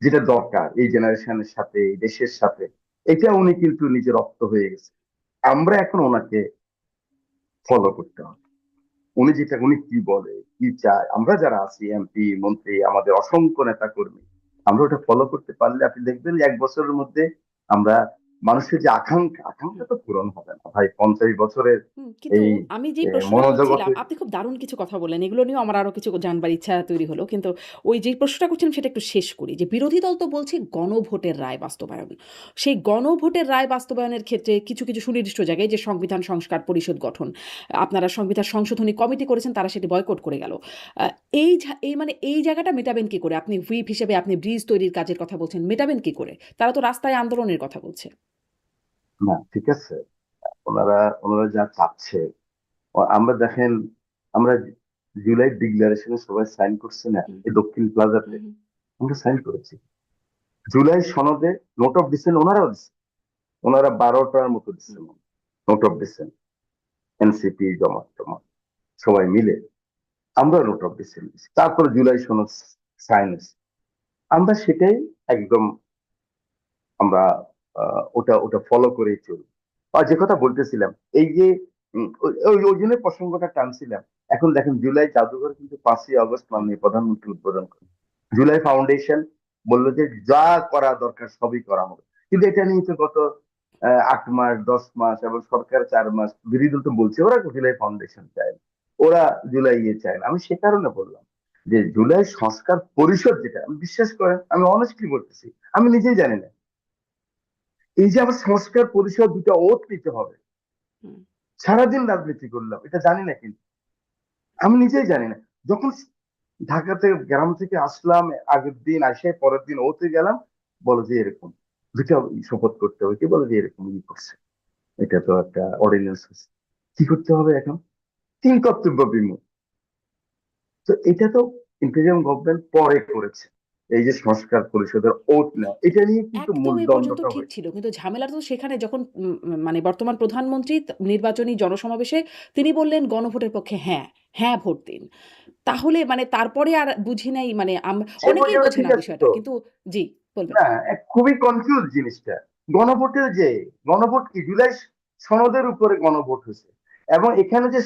যেটা দরকার এই জেনারেশনের সাথে, এই দেশের সাথে, এটা উনি কিন্তু নিজের রপ্ত হয়ে গেছে। আমরা এখন ওনাকে ফলো করতে হবে। উনি কি বলে, কি চায়, আমরা যারা আছি এমপি মন্ত্রী, আমাদের অসংখ্য নেতা কর্মী, আমরা ওটা ফলো করতে পারলে আপনি দেখবেন যে 1 বছরের মধ্যে আমরা, মানুষের যে আকাঙ্ক্ষা, আকাঙ্ক্ষা তো পূরণ হবে না ভাই 50 বছরের কিন্তু এই আমি যেই প্রশ্নটা করছিলাম, মনোজগতে। আপনি খুব দারুণ কিছু কথা বললেন। এগুলো নিয়েও আমার আরো কিছু জানবার ইচ্ছা তৈরি হলো। কিন্তু ওই যেই প্রশ্নটা করছিলাম সেটা একটু শেষ করি। যে বিরোধী দল তো বলছে গণভোটের রায় বাস্তবায়ন। সেই গণভোটের রায় বাস্তবায়নের ক্ষেত্রে কিছু সুনির্দিষ্ট জায়গায় যে সংবিধান সংস্কার পরিষদ গঠন, আপনারা সংবিধান সংশোধনী কমিটি করেছেন, তারা সেটি বয়কট করে গেল। আ এই জায়গাটা মেটাবেন কি করে? আপনি হুইপ হিসেবে আপনি ব্রিজ তৈরির কাজের কথা বলছেন, মেটাবেন কি করে? তারা তো রাস্তায় আন্দোলনের কথা বলছে। না, ঠিক আছে, ওনারা ওনারা যা চাচ্ছে, আমরা দেখেন, আমরা জুলাই ডিক্লারেশনে সবাই সাইন করছি না, হুম, এই দক্ষিণ প্লাজাতে হুম, হুম, আমরা সাইন করেছি। জুলাই সনদে নোট অফ ডিসেন্ট ওনারাও দিচ্ছে, ওনারা 12টার মতো দিচ্ছে হুম। নোট অফ ডিসেন্ট, এনসিপি জমা টমা সবাই মিলে আমরা নোট অফ ডিসেন্ট দিচ্ছি, তারপরে জুলাই সনদ সাইন হয়েছে। আমরা সেটাই একদম আমরা ওটা ওটা ফলো করেই চলি। আর যে কথা বলতেছিলাম, এই যে ওই ওই ওই জন্য প্রসঙ্গটা টানছিলাম। এখন দেখেন জুলাই জাদুঘর কিন্তু 5ই আগস্ট হুম। মাননীয় প্রধানমন্ত্রী উদ্বোধন করেন। জুলাই ফাউন্ডেশন বললো যে যা করা দরকার সবই করা হবে, কিন্তু এটা নিয়ে তো গত 8 মাস 10 মাস এবং সরকার 4 মাস, বিরোধী দল তো বলছে ওরা জুলাই ফাউন্ডেশন চায় না, ওরা জুলাই ইয়ে চায় না। আমি সে কারণে বললাম যে জুলাই সংস্কার পরিষদ, যেটা আমি বিশ্বাস করেন, আমি অনেস্টলি বলতেছি, আমি নিজেই জানি না এই যে আমার সংস্কার পরিষদ দুটা ওত নিতে হবে। হুম। সারাদিন রাজনীতি করলাম, এটা জানি না, কিন্তু আমি নিজেই জানি না। যখন ঢাকাতে গ্রাম থেকে আসলাম, আগের দিন আসে পরের দিন ওতে গেলাম, বলো যে এরকম দুটা শপথ করতে হবে, কে বলে যে এরকম ই করছে, এটা তো একটা অর্ডিন্যান্স হচ্ছে, কি করতে হবে এখন? তিন কর্তব্য বিমূল। তো এটা তো ইন্টেরিয়ম গভর্নমেন্ট পরে করেছে, এই যে সংস্কার পরিষদের ওট নেওয়া, এটা নিয়ে কিন্তু একদম মূল এ পর্যন্ত দ্বন্দ্বটা ঠিক হয়েছে। ছিল। কিন্তু ঝামেলাটা তো সেখানে যখন মানে বর্তমান প্রধানমন্ত্রী নির্বাচনী জনসমাবেশে তিনি বললেন গণভোটের পক্ষে হ্যাঁ, হ্যাঁ ভোট দিন। তাহলে মানে তারপরে আর বুঝি নাই মানে সে অনেকেই পর্যন্ত বোঝে ঠিক না আছে বিষয়টা। তো? কিন্তু জি, বলবেন। না, খুবই কনফিউজ জিনিসটা। গণভোটের যে, গণভোট কি? জুলাই সনদের উপরে গণভোট হয়েছে, এবং এখানে যে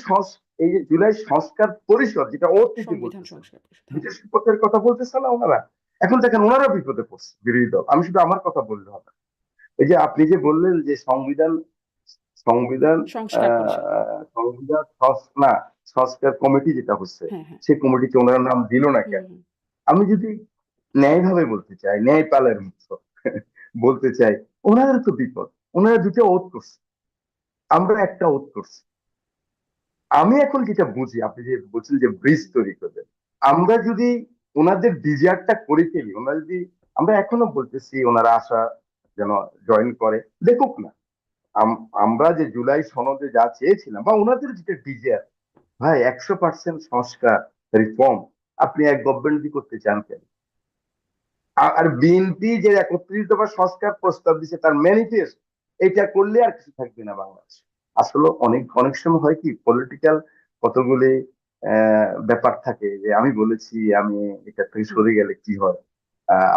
এই যে জুলাই সংস্কার পরিষদ, যেটা অতীতে সংবিধান বলতেছেন, সংস্কার পরিষদ, হ্যাঁ। ব্রিটিশ পক্ষের কথা বলতেছে না ওনারা, এখন দেখেন ওনারা বিপদে পড়ছে বিরোধী দল। আমি শুধু আমার কথা বললে হবে না। এই যে আপনি যে বললেন যে সংবিধান, সংবিধান সংস্কার পরিষদ। সংবিধান না, সংস্কার কমিটি যেটা হচ্ছে, হ্যাঁ, হ্যাঁ। সেই কমিটিতে ওনারা নাম দিল না হুম, কেন? হুম। আমি যদি ন্যায়ভাবে বলতে চাই, ন্যায়পালের মতো বলতে চাই, ওনাদের তো বিপদ, ওনারা দুটো ওত করছে, আমরা একটা ওত করছি। আমি এখন যেটা বুঝি, আপনি যে বলছেন যে ব্রিজ তৈরি করবেন, আমরা যদি ওনাদের ডিজায়ারটা করে ফেলি, ওনারা যদি, আমরা এখনো বলতেছি ওনারা আসা যেন জয়েন করে, দেখুক না। আমরা যে জুলাই সনদে যা চেয়েছিলাম, বা ওনাদের যেটা ডিজায়ার, ভাই 100% সংস্কার রিফর্ম আপনি এক গভর্নমেন্ট দিয়ে করতে চান কেন? আর বিএনপি যে 31 দফা সংস্কার প্রস্তাব দিচ্ছে তার ম্যানিফেস্ট, এটা করলে আর কিছু থাকবে না বাংলাদেশ। আসলে অনেক অনেক সময় হয় কি, পলিটিক্যাল কতগুলি ব্যাপার থাকে, যে আমি বলেছি আমি এটা থেকে হুম। সরে গেলে কি হয়,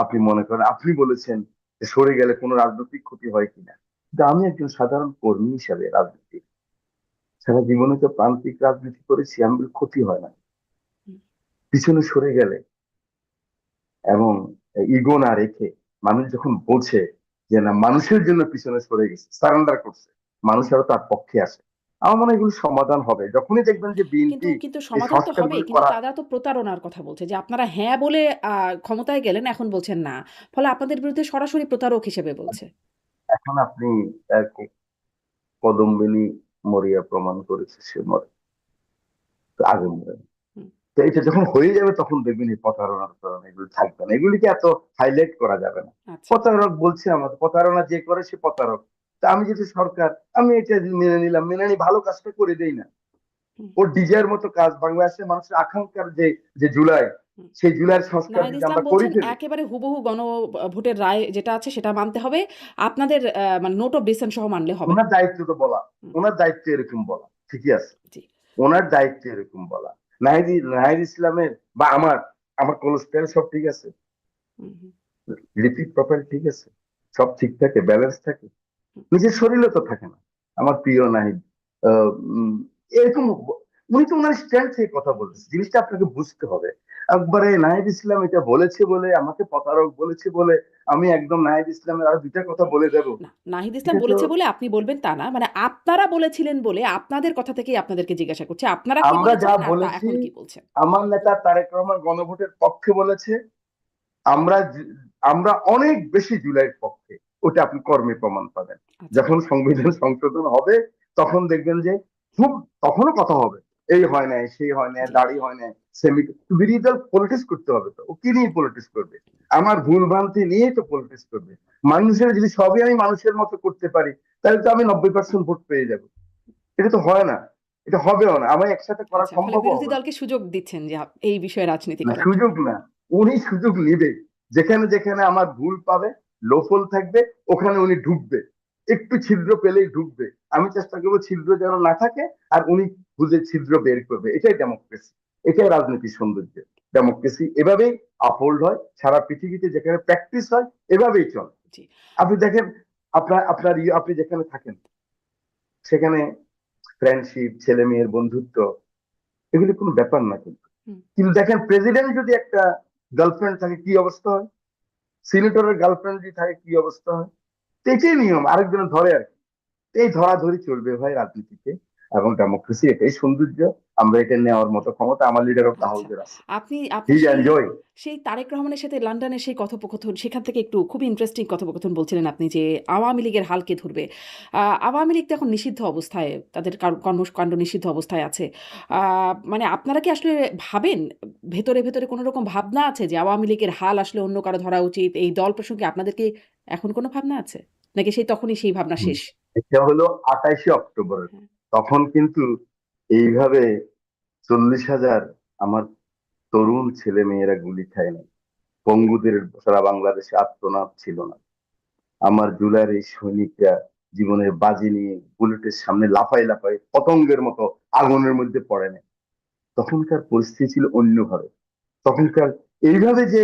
আপনি মনে করেন আপনি বলেছেন যে সরে গেলে কোনো রাজনৈতিক ক্ষতি হয় কিনা, কিন্তু আমি একজন সাধারণ কর্মী হিসাবে রাজনীতি, সারা জীবনে তো প্রান্তিক রাজনীতি করেছি, আমি বলি ক্ষতি হয় না হুম। পিছনে সরে গেলে। এবং ইগো না রেখে মানুষ যখন বোঝে যে না, মানুষের জন্য পিছনে সরে গেছে, সারেন্ডার করছে, মানুষ আরো তার পক্ষে আসে, আমার মনে হয় এগুলো সমাধান হবে যখনই দেখবেন যে কিন্তু বিএনপি কিন্তু এই সমাধান তো হবেই। সংস্কারগুলি কিন্তু করা। তারা তো প্রতারণার কথা বলছে যে আপনারা হ্যাঁ বলে ক্ষমতায় গেলেন, এখন বলছেন না। ফলে আপনাদের বিরুদ্ধে সরাসরি প্রতারক হিসেবে বলছে। এখন আপনি কদম্বিনী মরিয়া প্রমাণ করেছে সে মরে, তো আগে মরে না। হুম, তো এটা যখন হয়ে যাবে তখন দেখবেন এই প্রতারণার কারণে এগুলো থাকবে না, এগুলিকে এত হাইলাইট করা যাবে না। আচ্ছা। প্রতারক বলছে, আমাদের প্রতারণা যে করে সে প্রতারক। তা আমি যদি সরকার, আমি এটা মেনে নিলাম, মেনে নিয়ে ভালো কাজটা করে দেই না, হুম, ওর ডিজায়ের মতো কাজ, বাংলাদেশের মানুষের আকাঙ্ক্ষার যে জুলাই, হুম। সেই জুলাইয়ের সংস্কার নাহিদ যদি ইসলাম আমরা করে বলছেন ফেলি, একেবারে হুবহু ভোটের রায় যেটা আছে সেটা মানতে হবে, আপনাদের মানে নোট অফ ডিসেন্ট সহ মানলে হবে না। ওনার দায়িত্ব তো বলা, হুম, ওনার দায়িত্ব এরকম বলা, ঠিকই আছে, জি। ওনার দায়িত্ব এরকম বলা। নাহিদ ইসলামের বা আমার আমার কোলেস্টেরল সব ঠিক আছে, হুম, হুম, লিপিড প্রোফাইল ঠিক আছে, সব ঠিক থাকে, ব্যালেন্স থাকে, হুম, নিজের শরীরও তো থাকে না। আমার প্রিয় নাহিদ আহ, উম, এরকম উনি তো ওনার স্ট্যান্ড থেকে কথা বলতেছে, জিনিসটা আপনাকে বুঝতে হবে। একবারে নাহিদ ইসলাম এটা বলেছে বলে, আমাকে প্রতারক বলেছে বলে আমি একদম নাহিদ ইসলামের আর দুইটা কথা বলে দেব, না, নাহিদ ইসলাম এটা তো। বলেছে বলে আপনি বলবেন তা না, মানে আপনারা বলেছিলেন বলে আপনাদের কথা থেকেই আপনাদেরকে জিজ্ঞাসা করছি, আপনারা কি আমরা যা বলেছিলেন আর তা বলেছি, এখন কি বলছেন। আমার নেতা তারেক রহমান গণভোটের পক্ষে বলেছে, আমরা আমরা অনেক বেশি জুলাইয়ের পক্ষে, ওটা আপনি কর্মে প্রমাণ পাবেন। আচ্ছা। যখন সংবিধান সংশোধন হবে তখন দেখবেন যে খুব, তখনও কথা হবে, এই হয় নাই, সেই হয় নাই, জি। দাড়ি হয় নাই, সেমি, বিরোধী দল পলিটিক্স করতে হবে, তো ও কি নিয়ে পলিটিক্স করবে? আমার ভুল ভ্রান্তি নিয়ে তো পলিটিক্স করবে। মানুষের যদি সবই আমি মানুষের মতো করতে পারি, তাহলে তো আমি 90% ভোট পেয়ে যাব। এটা তো হয় না, এটা হবেও না, আমার একসাথে করা আচ্ছা, ফলে সম্ভবও বিরোধী হবে না। দলকে সুযোগ দিচ্ছেন যে এই বিষয়ে রাজনীতি না, করার জন্য। সুযোগ না, উনি সুযোগ নিবে। যেখানে যেখানে আমার ভুল পাবে, লোফল থাকবে, ওখানে উনি ঢুকবে, একটু ছিদ্র পেলেই ঢুকবে। আমি চেষ্টা করবো ছিদ্র যেন না থাকে, আর উনি বুঝে ছিদ্র বের করবে। এটাই ডেমোক্রেসি, এটাই রাজনীতির সৌন্দর্য। ডেমোক্রেসি এভাবেই আপহোল্ড হয় সারা পৃথিবীতে, যেখানে প্র্যাকটিস হয় এভাবেই চলে। জি। আপনি দেখেন, আপনি যেখানে থাকেন সেখানে ফ্রেন্ডশিপ, ছেলে মেয়ের বন্ধুত্ব, এগুলি কোনো ব্যাপার না কিন্তু। হুম। কিন্তু দেখেন, প্রেসিডেন্ট যদি একটা গার্লফ্রেন্ড থাকে কি অবস্থা হয়, সিনেটরের গার্লফ্রেন্ড যদি থাকে কি অবস্থা হয়। তো এটাই নিয়ম, আরেকজন ধরে আর কি। এই ধরাধরি চলবে ভাই রাজনীতিতে, এবং ডেমোক্রেসি এটাই সৌন্দর্য। আমরা এটা নেওয়ার মতো ক্ষমতা আমার লিডার অফ দা আচ্ছা। হাউসের আছে। আপনি হি আপনার সেই এনজয়। সেই তারেক রহমানের সাথে লন্ডনের সেই কথোপকথন, সেখান থেকে একটু খুবই ইন্টারেস্টিং কথোপকথন বলছিলেন আপনি যে আওয়ামী লীগের হাল কে ধরবে? আওয়ামী লীগ তো এখন নিষিদ্ধ অবস্থায়, তাদের কর্মকাণ্ড নিষিদ্ধ অবস্থায় আছে। মানে আপনারা কি আসলে ভাবেন, ভেতরে, ভেতরে কোনো রকম ভাবনা আছে যে আওয়ামী লীগের হাল আসলে অন্য কারো ধরা উচিত? এই দল প্রসঙ্গে আপনাদের কি এখন কোনো ভাবনা আছে? নাকি সেই তখনই সেই ভাবনা শেষ? এটা হলো 28শে অক্টোবর, হ্যাঁ, তখন কিন্তু এইভাবে 40,000 আমার তরুণ ছেলে মেয়েরা গুলি খায় নাই, পঙ্গুদের সারা বাংলাদেশে আত্মনাদ ছিল না। আমার জুলাইয়ের এই সৈনিকরা জীবনের বাজি নিয়ে বুলেটের সামনে লাফাই লাফাই পতঙ্গের মতো আগুনের মধ্যে পড়ে না। তখনকার পরিস্থিতি ছিল অন্যভাবে। তখনকার এইভাবে যে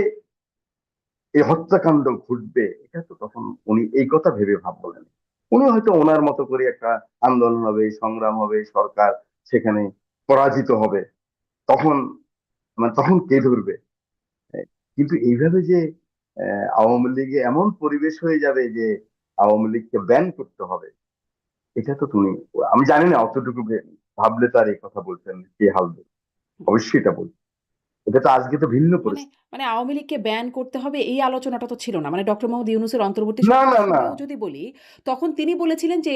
এই হত্যাকাণ্ড ঘটবে, এটা তো তখন উনি এই কথা ভেবে ভাব বলেন। উনি হয়তো ওনার মতো করে একটা আন্দোলন হবে, সংগ্রাম হবে, সরকার সেখানে পরাজিত হবে, তখন, মানে তখন কে ধরবে? কিন্তু এইভাবে যে আওয়ামী লীগে এমন পরিবেশ হয়ে যাবে যে আওয়ামী লীগকে ব্যান করতে হবে, এটা তো তুমি, আমি জানি না অতটুকু ভাবলে তো আর এই কথা বলতেন না, কে হালবে, হুম। অবশ্যই এটা বলতেন। এটা তো আজকে তো ভিন্ন মানে পরিস্থিতি। মানে আওয়ামী লীগকে ব্যান করতে হবে এই আলোচনাটা তো ছিল না। মানে ডক্টর মোহাম্মদ ইউনূসের অন্তর্বর্তী না, সরকার না, না, প্রসঙ্গেও যদি বলি, তখন তিনি বলেছিলেন যে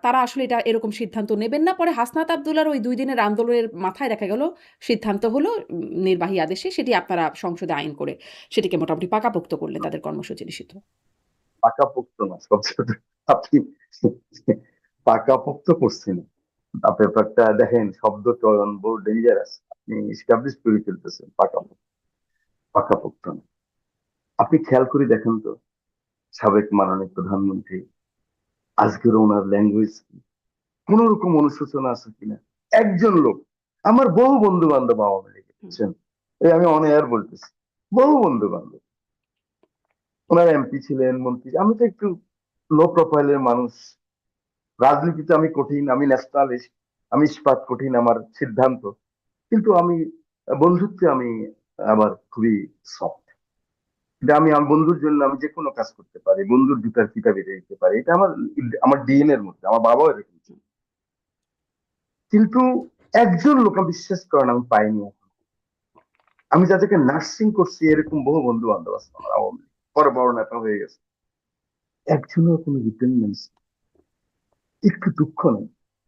তারা আসলে এটা এরকম সিদ্ধান্ত নেবেন না। পরে হাসনাত আব্দুল্লাহর ওই ২ দিনের আন্দোলনের মাথায় দেখা গেল সিদ্ধান্ত হলো নির্বাহী আদেশে সেটি আপনারা সংসদে আইন করে সেটিকে মোটামুটি পাকাপোক্ত করলেন, তাদের কর্মসূচি নিষিদ্ধ। পাকাপোক্ত না সবচেয়ে, আপনি পাকাপোক্ত করছেন। ব্যাপারটা দেখেন, শব্দ চয়ন বহু ডেঞ্জারাস, আপনি এস্টাবলিশ করে ফেলতেছেন। পাকাপোক্ত, পাকাপোক্ত না। আপনি খেয়াল করে দেখেন তো, সাবেক মাননীয় প্রধানমন্ত্রী, আজকের ওনার ল্যাঙ্গুয়েজ কি, কোন রকম অনুশোচনা আছে কিনা? একজন লোক, আমার বহু বন্ধু বান্ধব আওয়ামী লীগে, হুম, বুঝছেন, এই আমি অন এয়ার বলতেছি, বহু বন্ধু বান্ধব, ওনার এমপি ছিলেন, মন্ত্রী। আমি তো একটু লো প্রোফাইলের মানুষ, রাজনীতিতে আমি কঠিন, আমি ন্যাশনালিস্ট, আমি ইস্পাত কঠিন আমার সিদ্ধান্ত, কিন্তু আমি বন্ধুত্বে আমি আবার খুবই সফট। এটা আমি আমার বন্ধুর জন্য আমি যে কোনো কাজ করতে পারি, বন্ধুর জুতার ফিতা বেঁধে দিতে পারি, এটা আমার আমার ডিএনএ এর মধ্যে, আমার বাবাও এরকম ছিল। হুম। কিন্তু একজন লোক আমি বিশ্বাস করেন আমি পাইনি এখন। আমি যাদেরকে নার্সিং করছি এরকম বহু বন্ধু বান্ধব আছে আমার আওয়ামী লীগ, বড় বড় নেতা হয়ে গেছে, একজনের কোনো রিটেনমেন্ট, একটু দুঃখ নেই,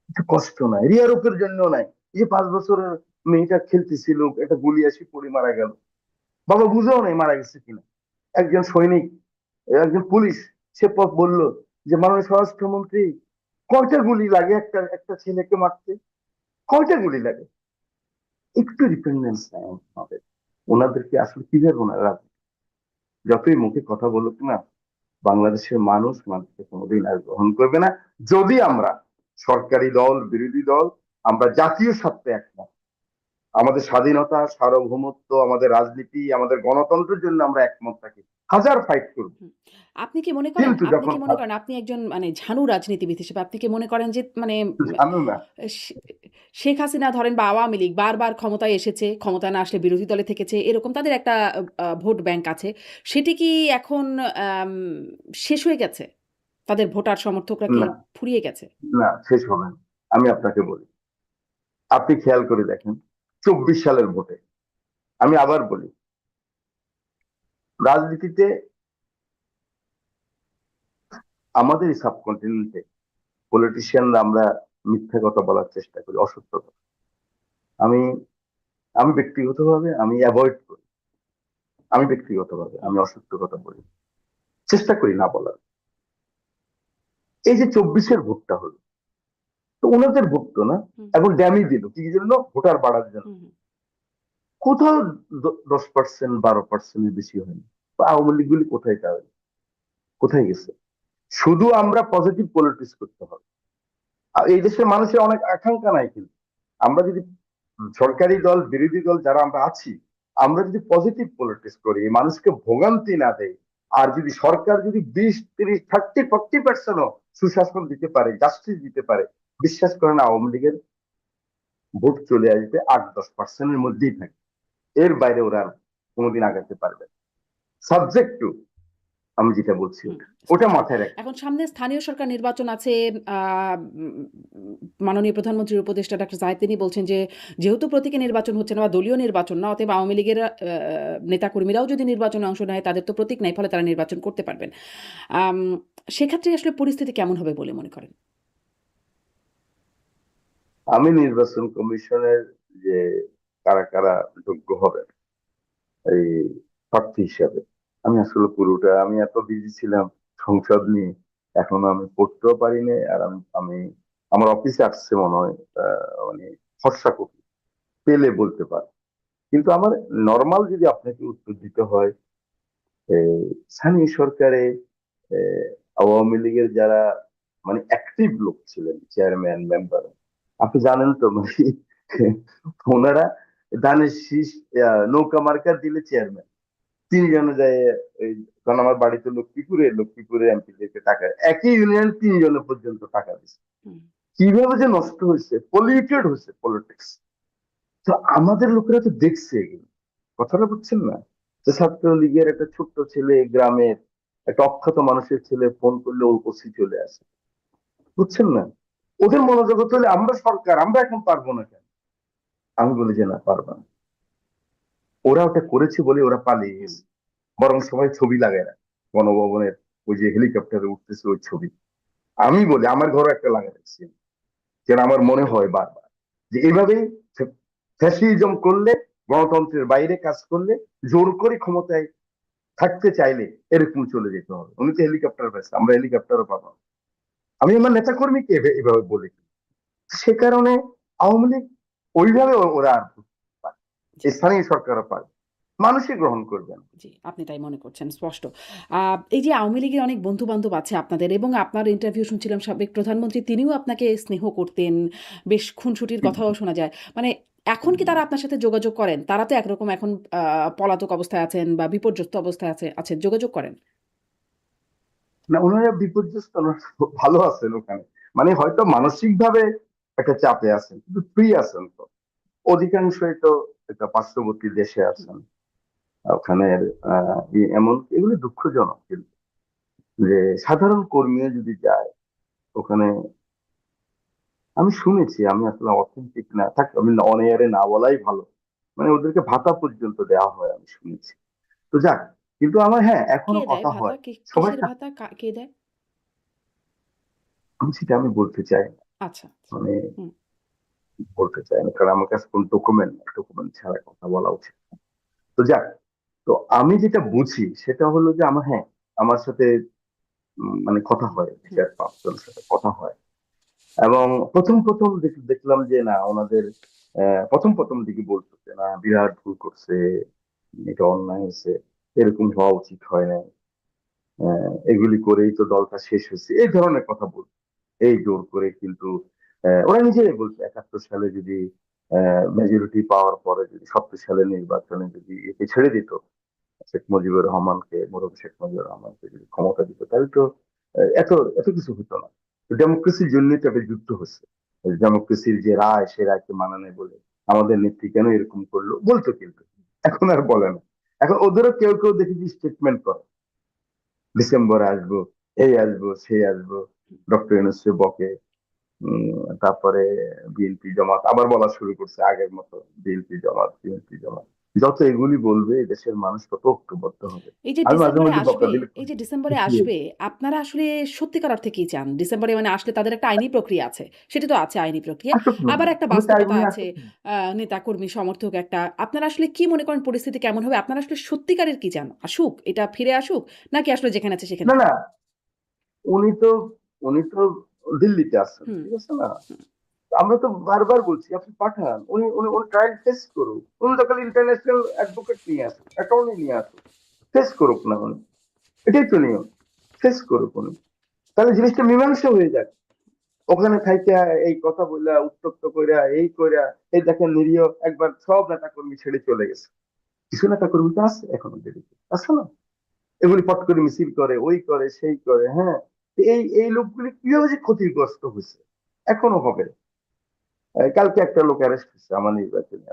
একটু কষ্ট নাই, রিয়ারোপের জন্য নাই। এই যে 5 বছরের মেয়েটা খেলতেছিল, একটা গুলি আসি পড়ে মারা গেল, বাবা বুঝেও নাই মারা গেছে কিনা। একজন সৈনিক, একজন পুলিশ, সে বললো যে মাননীয় স্বরাষ্ট্রমন্ত্রী, কয়টা গুলি লাগে একটা একটা ছেলেকে মারতে, কয়টা গুলি লাগে? একটু ডিপেন্ডেন্স নাই আমাদের। ওনাদেরকে আসলে কিভাবে ওনারা, যতই মুখে কথা বলুক না, বাংলাদেশের মানুষকে কোনোদিন আর গ্রহণ করবে না। যদি আমরা সরকারি দল, বিরোধী দল, আমরা জাতীয় স্বার্থে একমত, আমাদের স্বাধীনতা, সার্বভৌমত্ব, আমাদের রাজনীতি, আমাদের গণতন্ত্রের জন্য আমরা একমত থাকি, হাজার ফাইট করব। হুম। আপনি কি মনে করেন কিন্তু আপনি যখন কি মনে করেন আপনি একজন মানে ঝানু রাজনীতিবিদ হিসেবে আপনি কি মনে করেন যে মানে জানো না, শে শেখ হাসিনা ধরেন বা আওয়ামী লীগ বারবার ক্ষমতায় এসেছে, ক্ষমতায় না আসলে বিরোধী দলে থেকেছে, এরকম তাদের একটা ভোট ব্যাংক আছে। সেটি কি এখন আম শেষ হয়ে গেছে? তাদের ভোটার সমর্থকরা কি না, ফুরিয়ে গেছে? না, শেষ হবে না। আমি আপনাকে বলি, আপনি খেয়াল করে দেখেন 24 সালের ভোটে, আমি আবার বলি, রাজনীতিতে আমাদের এই সাবকন্টিনেন্টে পলিটিশিয়ানরা আমরা মিথ্যা কথা বলার চেষ্টা করি, অসত্য কথা। আমি আমি ব্যক্তিগতভাবে আমি অ্যাভয়েড করি, হুম, আমি অসত্য কথা বলি, চেষ্টা করি না বলার। এই যে 24-এর ভোটটা হলো, তো ওনাদের ভোট তো না, হুম, এবং ড্যামি দিল কি জন্য? ভোটার বাড়ার জন্য। হুম, হুম, কোথাও 10%, 12%-এর বেশি হয়নি। বা আওয়ামী লীগ গুলি কোথায় যাবে, কোথায় গেছে? শুধু আমরা পজিটিভ পলিটিক্স করতে হবে। আর এই দেশের মানুষের অনেক আকাঙ্ক্ষা নাই, কিন্তু আমরা যদি সরকারি দল, বিরোধী দল যারা আমরা আছি, আমরা যদি পজিটিভ পলিটিক্স করি, মানুষকে ভোগান্তি না দেয়, আর যদি সরকার যদি 20, 30, 40, 50%ও সুশাসন দিতে পারে, জাস্টিস দিতে পারে, বিশ্বাস করেন আওয়ামী লীগের ভোট চলে আসবে 8-10%-এর মধ্যেই থাকে। এর বাইরে ওরা আর কোনোদিন আগাতে পারবে না। সাবজেক্ট টু, আমি যেটা বলছি হুম, ওটা ওটা স্পষ্ট। মাথায় রাখতে এখন হবে। সামনে স্থানীয় সরকার নির্বাচন আছে। আ উম মাননীয় প্রধানমন্ত্রীর উপদেষ্টা ডক্টর জাহিদ তিনি বলছেন যে, যেহেতু প্রতীকী নির্বাচন হচ্ছে না বা দলীয় নির্বাচন না, অতএব আওয়ামী লীগের নেতাকর্মীরাও যদি নির্বাচনে অংশ নেয়, তাদের তো প্রতীক নাই, ফলে তারা নির্বাচন করতে পারবেন। আম সেক্ষেত্রে আসলে পরিস্থিতি কেমন হবে বলে মনে করেন? আমি নির্বাচন কমিশনের যে কারা কারা যোগ্য হবে এই প্রার্থী হিসাবে, আমি আসলে পুরোটা, আমি এত বিজি ছিলাম সংসদ নিয়ে, এখনো আমি পড়তেও পারিনি। আর আমি আমার অফিসে আসছে মনে হয় মানে খসড়া কপি, পেলে বলতে পারি। কিন্তু আমার নর্মাল যদি আপনাকে উত্তর দিতে হয়, এই স্থানীয় সরকারে আহ, আওয়ামী লীগের যারা মানে অ্যাক্টিভ লোক ছিলেন, চেয়ারম্যান, মেম্বার, আপনি জানেন তো মানে ওনারা ধানের শীষ, নৌকা মার্কা দিলে চেয়ারম্যান, 3 জনে যায়। এই, কারণ আমার বাড়িতে লক্ষ্মীপুরে এমপিদেরকে টাকা, একই ইউনিয়ন 3 জনে পর্যন্ত টাকা দিচ্ছে। হুম, কিভাবে যে নষ্ট হয়েছে, পলিউটেড হয়েছে পলিটিক্স। তো আমাদের লোকেরা তো দেখছে এগুলো, কথাটা বুঝছেন না? যে ছাত্রলীগের একটা ছোট্ট ছেলে, গ্রামের একটা অক্ষত মানুষের ছেলে ফোন করলে ওসি চলে আসে, বুঝছেন না? ওদের মনোজগত হলে আমরা সরকার, আমরা এখন পারবো না কেন? আমি বলি যে না, পারবো না। ওরা ওটা করেছে বলে ওরা পালিয়ে হুম, গেছে। বরং সবাই ছবি লাগায় না, গণভবনের ওই যে হেলিকপ্টারে উঠতেছে ওই ছবি। আমি বলি আমার ঘরে একটা লাগাই রাখছি, যেন আমার মনে হয় বারবার যে এইভাবেই ফ্যাসিজম করলে, গণতন্ত্রের বাইরে কাজ করলে, জোর করে ক্ষমতায় থাকতে চাইলে এরকম চলে যেতে হবে। উনি তো হেলিকপ্টার পাইছে, আমরা হেলিকপ্টারও পাবো না। আমি আমার নেতা কর্মীকে এভাবে বলি। সে কারণে আওয়ামী লীগ ওইভাবে ওরা আর পারে, জি, স্থানীয় সরকারও পারে, মানুষই গ্রহণ করবেন। জি, আপনি তাই মনে করছেন, স্পষ্ট। আ এই যে আওয়ামী লীগের অনেক বন্ধু-বান্ধব আছে আপনাদের এবং আপনার ইন্টারভিউ শুনছিলাম সাবেক প্রধানমন্ত্রী তিনিও আপনাকে স্নেহ করতেন। বেশ খুনসুটির কথাও শোনা যায়। মানে এখন কি তারা আপনার সাথে যোগাযোগ করেন? তারা তো একরকম এখন আ পলাতক অবস্থায় আছেন বা বিপর্যস্ত অবস্থায় আছেন। যোগাযোগ করেন? না, ওনারা বিপর্যস্ত না, ভালো আছেন ওখানে। মানে হয়তো মানসিক ভাবে একটা চাপে আছেন, কিন্তু ফ্রি আছেন তো। অধিকাংশই তো একটা পার্শ্ববর্তী দেশে হুম, আছেন। ওখানে এমন এগুলো দুঃখজনক, কিন্তু যে সাধারণ কর্মীও যদি যায় ওখানে, আমি শুনেছি, আমি আসলে অথেন্টিক না থাক, আমি অন এয়ারে না বলাই ভালো, মানে ওদেরকে ভাতা পর্যন্ত দেওয়া হয় আমি শুনেছি। তো যাক, কিন্তু আমার, হ্যাঁ, কে এখনো দেয় কথা ভাতা? হয় সবাই। কিসের ভাতা? কে দেয়? আমি বলতে চাই না, আচ্ছা, আচ্ছা। মানে হুম, বলতে চাই না, কারণ আমার কাছে কোন ডকুমেন্ট ছাড়া কথা বলা উচিত না। তো যাক, তো আমি যেটা বুঝি সেটা হলো যে আমার, হ্যাঁ, আমার সাথে মানে কথা হুম, হয়, হুম, বিচার প্রাপ্তদের সাথে কথা হয়। এবং প্রথম প্রথম দেখলাম যে না, ওনাদের প্রথম প্রথম দিকে বলতো যে না, বিরাট ভুল করছে, এটা অন্যায় হয়েছে, এরকম হওয়া উচিত হয় না, এগুলি করেই তো দলটা শেষ হয়েছে, এই ধরনের কথা বলতো। এই জোর করে কিন্তু ওরা নিজেরাই বলতো 71 সালে যদি মেজরিটি পাওয়ার পরে যদি 70 সালে নির্বাচনে যদি একে ছেড়ে দিত, শেখ মুজিবুর রহমানকে, মুরব্বী শেখ মুজিবুর রহমানকে যদি ক্ষমতা দিত, তাহলে তো এত এত কিছু হতো না। ডেমোক্রেসির জন্য তো একটা যুদ্ধ হচ্ছে। ডেমোক্রেসির যে রায়, সে রায়কে মানা নেই বলে আমাদের নেত্রী কেন এরকম করলো বলতো, কিন্তু এখন আর বলে না। এখন ওদেরও কেউ কেউ দেখেছি স্টেটমেন্ট করে, ডিসেম্বরে আসবো, এই আসবো, সেই আসবো, ডক্টর ইউনূসকে বকে। তারপরে বিএনপি জামাত আবার বলা শুরু করছে আগের মতো, বিএনপি জামাত। যত এগুলি বলবে এই দেশের মানুষ তত ঐক্যবদ্ধ হবে। এই যে আমি মাঝে ডিসেম্বরে মধ্যে আসবে, বকাঝকা এই করি, যে ডিসেম্বরে খুশি হই। আসবে, আপনারা আসলে সত্যিকার অর্থে কি চান? ডিসেম্বরে মানে আসলে তাদের একটা আইনি প্রক্রিয়া আছে। সেটা তো আছে আইনি প্রক্রিয়া। আসুক না, আবার একটা আমি চাই বাস্তবতা উনি আছে। আসুক না। নেতা, কর্মী, সমর্থক একটা। আপনারা আসলে কি মনে করেন পরিস্থিতি কেমন হবে? আপনারা আসলে সত্যিকারের কি চান? আসুক, এটা ফিরে আসুক? নাকি আসলে যেখানে আছে সেখানে না না, থাকুক? উনি তো উনি তো দিল্লিতে আছেন, হুম, ঠিক আছে না? হুম, আমরা তো বারবার বলছি আপনি পাঠান, উনি উনি উনি ট্রায়াল ফেস করুক। উনি তো খালি ইন্টারন্যাশনাল অ্যাডভোকেট নিয়ে আসুক, অ্যাটর্নি নিয়ে আসুক, ফেস করুক না উনি। এটাই তো নিয়ম, ফেস করুক উনি। তাহলে জিনিসটা মীমাংসা হয়ে যাক। ওখানে থাইকা এই কথা বইলা উত্তপ্ত কইরা এই কইরা, এই দেখেন নিরীহ একবার সব নেতা কর্মী ছেড়ে চলে গেছে। কিছু নেতা কর্মী তো আছে এখনো দেরিতে, আছে না? এগুলি পট করে মিছিল করে, ওই করে, সেই করে, হ্যাঁ। তো এই লোকগুলি কিভাবে যে ক্ষতিগ্রস্ত হয়েছে, এখনো হবে। কালকে একটা লোক অ্যারেস্ট হয়েছে আমার নির্বাচনে।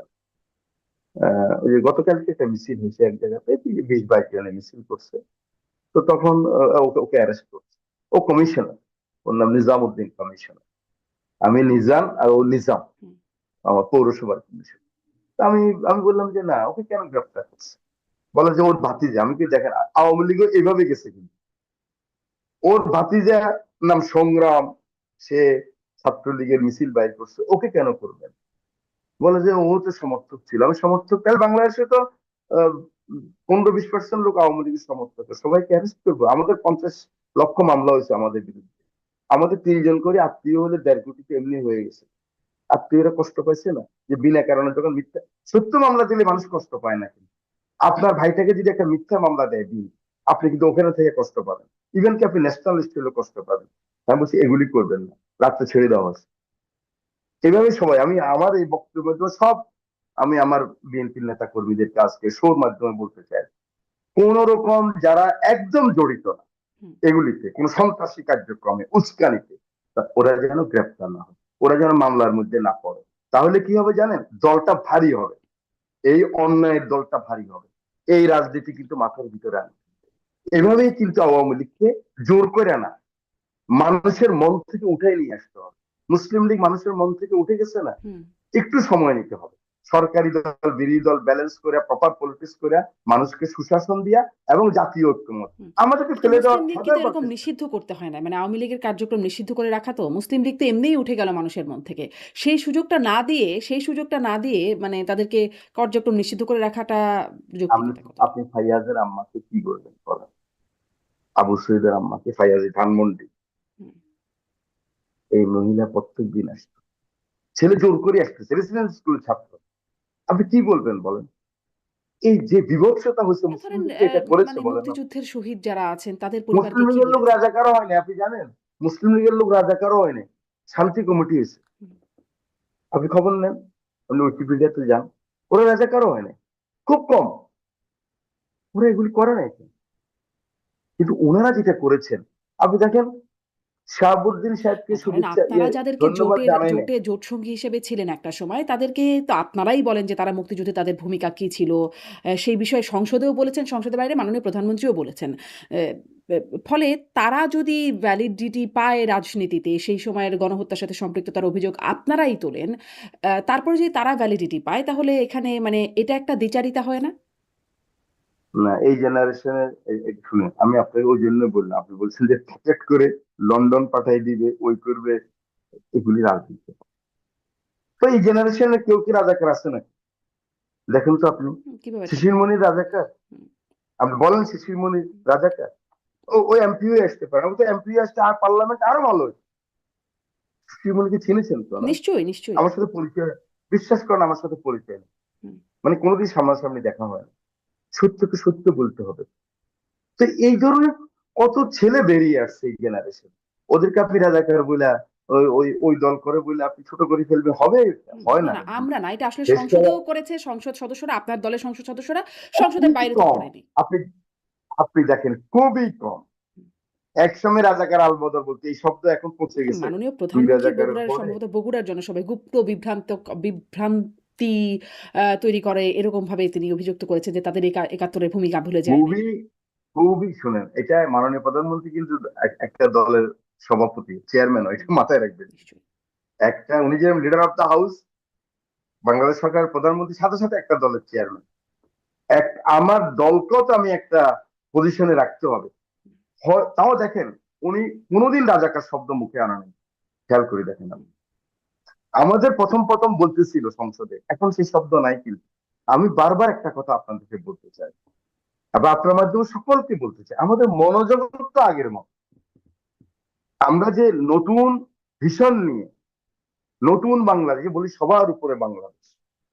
ওই যে গতকালকে একটা মিছিল হয়েছে এক জায়গাতে, 20-22 জনে মিছিল করছে। তো তখন ওকে ওকে অ্যারেস্ট করছে। ও কমিশনার, ওর নাম নিজামুদ্দিন কমিশনার। আমি নিজাম আর ও নিজাম, হুম। আমার পৌরসভার কমিশন। তা আমি বললাম যে না, ওকে কেন গ্রেফতার করছে? বলে যে ওর ভাতিজা। আমি কি দেখেন, আওয়ামী লীগও এভাবে গেছে কিন্তু, ওর ভাতিজা নাম সংগ্রাম, সে ছাত্রলীগের মিছিল বাইর করছে, ওকে কেন করবেন? বলে যে ও তো সমর্থক ছিল। আমি সমর্থক, তাহলে বাংলাদেশে তো 15-20% লোক আওয়ামী লীগের সমর্থক, সবাইকে অ্যারেস্ট করবো? আমাদের 50 লক্ষ মামলা হয়েছে আমাদের বিরুদ্ধে। আমাদের 30 জন করে আত্মীয় হলে 1.5 কোটি তো এমনি হয়ে গেছে। আত্মীয়রা কষ্ট পাইছে না? যে বিনা কারণে যখন মিথ্যা, সত্য মামলা দিলে মানুষ কষ্ট পায় না কিন্তু। আপনার ভাইটাকে যদি একটা মিথ্যা মামলা দেয় দিন, আপনি কিন্তু ওখানে থেকে কষ্ট পাবেন। ইভেন কি আপনি ন্যাশনালিস্ট হলে কষ্ট পাবেন। আমি বলছি এগুলি করবেন না, রাত্রে ছেড়ে দেওয়া হয়েছে। এভাবে সবাই, আমি আমার এই বক্তব্যের মাধ্যমে সব, আমি আমার বিএনপির নেতা কর্মীদেরকে আজকে শোর মাধ্যমে বলতে চাই, কোন রকম যারা একদম জড়িত না হুম, এগুলিতে, কোন সন্ত্রাসী কার্যক্রমে, উস্কানিতে, তা ওরা যেন গ্রেপ্তার না হয়, ওরা যেন মামলার মধ্যে না পড়ে। তাহলে কি হবে জানেন? দলটা ভারী হবে, এই অন্যায়ের দলটা ভারী হবে। এই রাজনীতি কিন্তু মাথার ভিতরে আনে। এভাবেই কিন্তু আওয়ামী লীগকে জোর করে না, মানুষের মন থেকে উঠাই নিয়ে আসতে হবে। মুসলিম লীগ মানুষের মন থেকে উঠে গেছে না, হুম। একটু সময় নিতে হবে। সরকারি দল বিরোধী দল ব্যালেন্স করে, প্রপার পলিটিক্স করে, মানুষকে সুশাসন দিয়া এবং জাতীয় ঐক্যমত, হুম। আমাদেরকে কিন্তু ফেলে দেওয়ার মুসলিম লীগকে তো হাজারবার এরকম চেষ্টা। নিষিদ্ধ করতে হয় না। মানে আওয়ামী লীগের কার্যক্রম নিষিদ্ধ করে রাখা তো, মুসলিম লীগ তো এমনিই উঠে গেল মানুষের মন থেকে। সেই সুযোগটা না দিয়ে মানে তাদেরকে কার্যক্রম নিষিদ্ধ করে রাখাটা আপনি যৌক্তিকতা কতটা? আপনি ফাইয়াজের আম্মাকে কি বলবেন বলেন? আবু সৈয়দের আম্মাকে, ফাইয়াজি ধানমন্ডি, হুম। এই মহিলা প্রত্যেক দিন আসতো, ছেলে জোর করে আসতেছে, রেসিডেন্সিয়াল স্কুলের ছাত্র। আপনি কি বলবেন বলেন? এই যে বিভৎসতা হচ্ছে, মুসলিম ধরেন লীগ কি এটা করেছে মানে বলেন? মুক্তিযুদ্ধের শহীদ যারা আছেন তাদের মুসলিম পরিবারকে কি লীগের লোক বলেছেন? রাজাকারও হয়নি, আপনি জানেন? মুসলিম লীগের লোক রাজাকারও হয়নি, শান্তি কমিটি হয়েছে। হুম, আপনি খবর নেন, আপনি উইকিপিডিয়াতে যান, ওরা রাজাকারও হয়নি, খুব কম। ওরা এগুলি করে নাই। কিন্তু ওনারা যেটা করেছেন, আপনি দেখেন, শাহাবুদ্দিন সাহেবকে না ধরেন শুভেচ্ছা, আপনারা যাদেরকে ধন্যবাদ জোটের জানাই নাই। জোটে জোটসঙ্গী হিসেবে ছিলেন একটা সময়, তাদেরকে তো আপনারাই বলেন যে তারা মুক্তিযুদ্ধে তাদের ভূমিকা কী ছিল। সেই বিষয়ে সংসদেও বলেছেন, সংসদের বাইরে মাননীয় প্রধানমন্ত্রীও বলেছেন। অ্যা ফলে তারা যদি ভ্যালিডিটি পায় রাজনীতিতে, সেই সময়ের গণহত্যার সাথে সম্পৃক্ততার অভিযোগ আপনারাই তোলেন, তারপরে যদি তারা ভ্যালিডিটি পায়, তাহলে এখানে মানে এটা একটা দ্বিচারিতা হয় না? না, এই জেনারেশনের, শুনেন, আমি আপনাকে ওই জন্য বললাম, আপনি বলছেন যে প্রটেক্ট করে লন্ডন পাঠাই দিবে, ওই করবে, এগুলি রাজনীতি। তো এই জেনারেশনে কেউ কি রাজাকার আছে নাকি? দেখেন তো আপনি, কিভাবে শিশির থাকবে? মনির রাজাকার? হুম, আপনি বলেন শিশির মনির রাজাকার? ওই এমপি হয়ে আসতে পারে, ও তো এমপি আসতে আর পার্লামেন্ট আরো ভালো হতো। শিশির মনিরকে চিনেছেন তো না? নিশ্চয়ই, নিশ্চয়ই। আমার সাথে পরিচয়, বিশ্বাস করেন আমার সাথে পরিচয় নেই। হুম, মানে কোনোদিন সামনাসামনি দেখা হয় না। সত্যকে সত্য বলতে হবে। তো এই ধরনের কত ছেলে বেরিয়ে আসছে এই জেনারেশন, ওদেরকে আপনি রাজাকার বইলা, ওই ওই ওই দল করে বলে আপনি ছোট করে ফেলবে, হবে? হয় না, না না, এগুলি। আমরা না। এটা আসলে দেশটা সংসদেও করেছে সংসদ সদস্যরা, আপনার দলের সংসদ সদস্যরা, সংসদের খুবই বাইরে তো কম। করেনি। আপনি আপনি দেখেন খুবই কম। একসময় রাজাকার আলবদর বলতে এই শব্দ এখন পৌঁছে গেছে মাননীয় দুই প্রধানমন্ত্রী রাজাকারের বগুড়ার পরে। সম্ভবত বগুড়ার জনসভায় গুপ্ত বিভ্রান্তি তৈরি করে এরকমভাবে তিনি অভিযুক্ত করেছেন যে তাদের ৭১-এর ভূমিকা ভুলে যায় নাই। খুবই খুবই শুনেন, এটা মাননীয় প্রধানমন্ত্রী কিন্তু একটা দলের সভাপতি, চেয়ারম্যান, এটা হুম, মাথায় রাখবেন। নিশ্চয়ই। একটা উনি যে leader of the house, Bangladesh সরকারের প্রধানমন্ত্রী, সাথে সাথে একটা দলের চেয়ারম্যান। এক, আমার দলকেও তো আমি একটা পজিশনে রাখতে হবে। তাও দেখেন, উনি কোনোদিন রাজাকার শব্দ মুখে আনা নেই। খেয়াল করে দেখেন আপনি। আমাদের প্রথম প্রথম বলতেছিল সংসদে, এখন সেই শব্দ নাই কিন্তু। আমি বারবার একটা কথা আপনাদেরকে বলতে চাই, আবার আপনার মাধ্যমে সকলকে বলতে চাই, আমাদের মনোযোগ তো আগের মতো। আমরা যে নতুন ভিশন নিয়ে, নতুন বাংলাদেশ বলি, সবার উপরে বাংলাদেশ,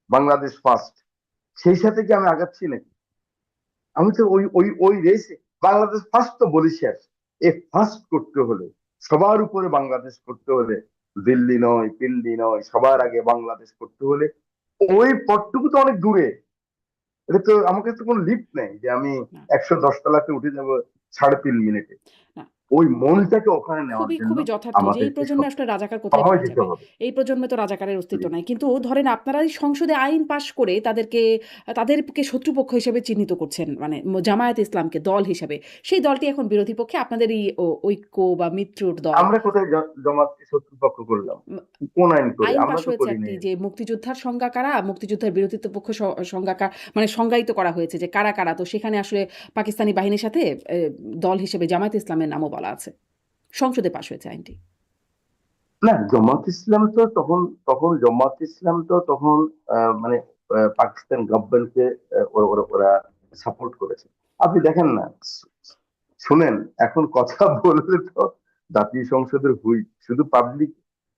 বাংলাদেশ ফার্স্ট, সেই সাথে কি আমি আগাচ্ছি নাকি? আমি তো ওই ওই ওই রেসে, বাংলাদেশ ফার্স্ট তো বলি শেষ। এ ফার্স্ট করতে হলে, সবার উপরে বাংলাদেশ করতে হলে, দিল্লি নয়, দিল্লি নয়, সবার আগে বাংলাদেশ করতে হলে ওই পথটুকু তো অনেক দূরে। এটা তো আমাকে তো কোনো লিফট নেই যে আমি না, 110 তলাতে উঠে যাব 3.5 মিনিটে। না। ওই মনটাকে ওখানে নেওয়ার খুবই, জন্য খুবই যথার্থ যে এই আমাদেরকে প্রজন্মে আসলে রাজাকার কোথায় সময় পাওয়া দিতে যাবে? হবে। এই প্রজন্মে তো রাজাকারের অস্তিত্ব নাই। কিন্তু ধরেন আপনারা এই সংসদে আইন পাস করে তাদেরকে শত্রুপক্ষ হিসেবে চিহ্নিত করছেন। মানে জামায়াতে ইসলামকে দল হিসেবে। সেই দলটি এখন বিরোধী পক্ষে আপনাদের এই ঐক্য বা মিত্রর দল। আমরা কোথায় জমাতকে শত্রুপক্ষ করলাম? কোন আইন করে? আইন আমরা পাস তো হয়েছে করি একটি নাই। যে মুক্তিযোদ্ধার সংজ্ঞা কারা, মুক্তিযোদ্ধার বিরোধিতা পক্ষ সংজ্ঞা মানে সংজ্ঞায়িত করা হয়েছে যে কারা, কারা। তো সেখানে আসলে পাকিস্তানি বাহিনীর সাথে দল হিসেবে জামায়াতে ইসলামের নামও বলা আছে। সংসদে পাস হয়েছে আইনটি। না, জামাত ইসলাম তো তখন, জামাত ইসলাম তো তখন মানে পাকিস্তান গভর্নমেন্টকে ওরা সাপোর্ট করেছে। আপনি দেখেন না, শুনেন, এখন কথা বললে তো জাতীয় সংসদের হুইপ, শুধু পাবলিক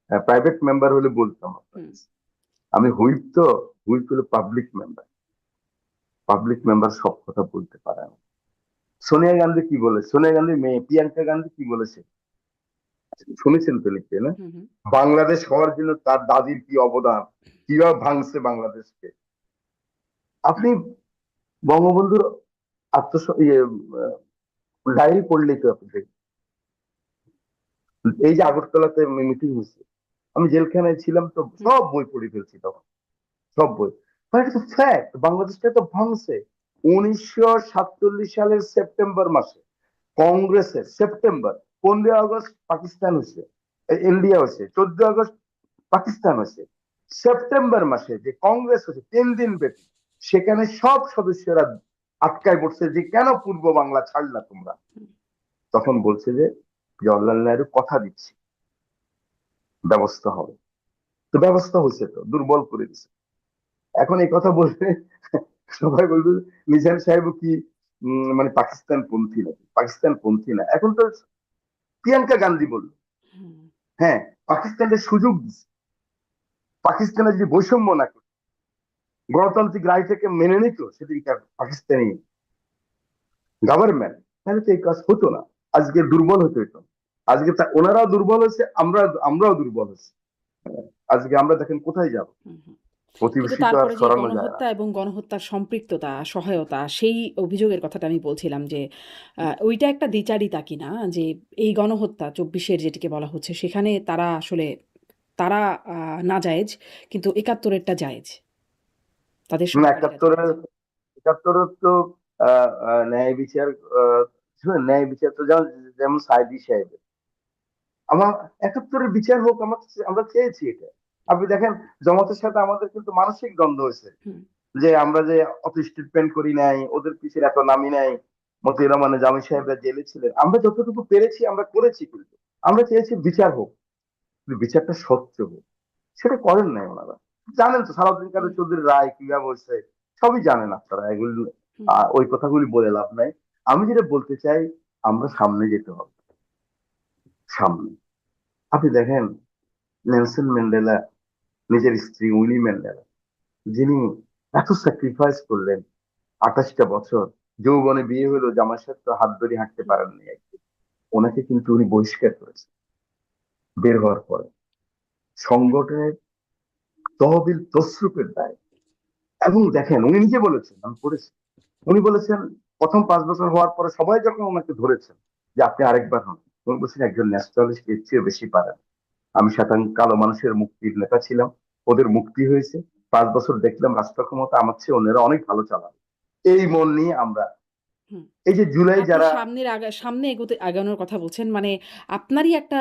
প্রাইভেট মেম্বার হলে বলতাম আপনার হুম, কাছে। আমি হুইপ তো, হুইপ হলো পাবলিক মেম্বার। পাবলিক মেম্বার সব কথা বলতে পারে না। সোনিয়া গান্ধী কি বলে, সোনিয়া গান্ধীর মেয়ে প্রিয়াঙ্কা গান্ধী কি বলেছে শুনেছেন তো, লিখতে না? হুম, হুম, বাংলাদেশ হওয়ার জন্য তার দাদির কি অবদান, কিভাবে ভাঙছে বাংলাদেশকে। আপনি বঙ্গবন্ধুর আত্মস ডায়েরি পড়লেই তো আপনি দেখবেন। এই যে আগরতলাতে মিটিং হয়েছে, আমি জেলখানায় ছিলাম তো, হুম, সব বই পড়ে ফেলছি তখন, সব বই। মানে এটা তো ফ্যাক্ট, বাংলাদেশটা তো ভাঙছে। 1947 সালের সেপ্টেম্বর মাসে কংগ্রেসের, সেপ্টেম্বর, 15 আগস্ট পাকিস্তান হয়েছে, ইন্ডিয়া হয়েছে, 14 আগস্ট পাকিস্তান হয়েছে, সেপ্টেম্বর মাসে যে কংগ্রেস হয়েছে 3 দিন ব্যাপী, সেখানে সব সদস্যরা আটকায় পড়ছে যে কেন পূর্ব বাংলা ছাড়লা তোমরা। হুম, তখন বলছে যে জওয়াহরলাল নেহরু কথা দিচ্ছে ব্যবস্থা হবে। তো ব্যবস্থা হয়েছে, তো দুর্বল করে দিচ্ছে। এখন এই কথা বলতে সবাই বলবে মিজান সাহেব কি মানে পাকিস্তান পন্থী নাকি? পাকিস্তান পন্থী না, এখন তো প্রিয়াঙ্কা গান্ধী বলল, হুম, হ্যাঁ, পাকিস্তানের সুযোগ দিচ্ছে। পাকিস্তানের যদি বৈষম্য না করে, গণতান্ত্রিক রায়টাকে মেনে নিত সেদিনকার পাকিস্তানি গভর্নমেন্ট, তাহলে তো এই কাজ হতো না। আজকে দুর্বল হতে হতো। আজকে ওনারাও দুর্বল হয়েছে, আমরাও দুর্বল হয়েছি। আজকে আমরা দেখেন কোথায় যাব, হুম, হুম। কিন্তু প্রতিবেশী তো আর তারপরে যে সরানো যায় না। গণহত্যা এবং গণহত্যার সম্পৃক্ততা, সহায়তা, সেই অভিযোগের কথাটা আমি বলছিলাম যে ওইটা একটা দ্বিচারিতা কিনা যে এই গণহত্যা ২৪-এর যেটিকে বলা হচ্ছে সেখানে তারা নাজায়েজ, কিন্তু ৭১-এরটা জায়েজ। তাদের সহকারীরা জায়েজ। ৭১-এর তো ন্যায় বিচার, শুনেন, ন্যায় বিচার তো যেমন, সাইদি সাহেবের, আমার ৭১-এর বিচার হোক, আমরা চেয়েছি এটা। আপনি দেখেন, জমাতের সাথে আমাদের কিন্তু মানসিক দ্বন্দ্ব হয়েছে হুম, যে আমরা যে অত স্টেটমেন্ট করি নাই, ওদের পিছিয়ে এত নামি নাই। মতিউর রহমান জামি সাহেবরা জেলে ছিলেন, আমরা যতটুকু পেরেছি আমরা করেছি কিন্তু। আমরা চেয়েছি বিচার হোক, কিন্তু বিচারটা স্বচ্ছ হোক, সেটা করেন নাই ওনারা। জানেন তো সালাউদ্দিন হুম, কাদের চৌধুরীর রায় কিভাবে হয়েছে, সবই জানেন আপনারা, এগুলি হুম, ওই কথাগুলি বলে লাভ নাই। আমি যেটা বলতে চাই, আমরা সামনে যেতে হবে, সামনে। আপনি দেখেন নেলসন ম্যান্ডেলা, নিজের স্ত্রী উইনি ম্যান্ডেলা, যিনি এত স্যাক্রিফাইস করলেন, 28টা বছর যৌবনে বিয়ে হলো, জামার সাথে তো হাত ধরে হাঁটতে হুম, পারেননি একদিন। ওনাকে কিন্তু উনি বহিষ্কার করেছেন বের হওয়ার পরে, সংগঠনের তহবিল তসরুপের দায়। এবং দেখেন উনি নিজে বলেছেন, আমি পড়েছি, উনি বলেছেন প্রথম 5 বছর হওয়ার পরে সবাই যখন ওনাকে ধরেছেন যে আপনি আরেকবার হন, উনি বলছেন একজন ন্যাশনালিস্ট এর চেয়ে বেশি পারেন। আমি শতাং কালো মানুষের মুক্তির নেতা ছিলাম, ওদের মুক্তি হয়েছে, 5 বছর দেখলাম রাষ্ট্র ক্ষমতা আমার চেয়ে অন্যরা অনেক ভালো চালাবে। এই মন নিয়ে আমরা, হুম। এই যে জুলাই আপনি যারা, সামনে আগানোর কথা বলছেন। মানে আপনারই একটা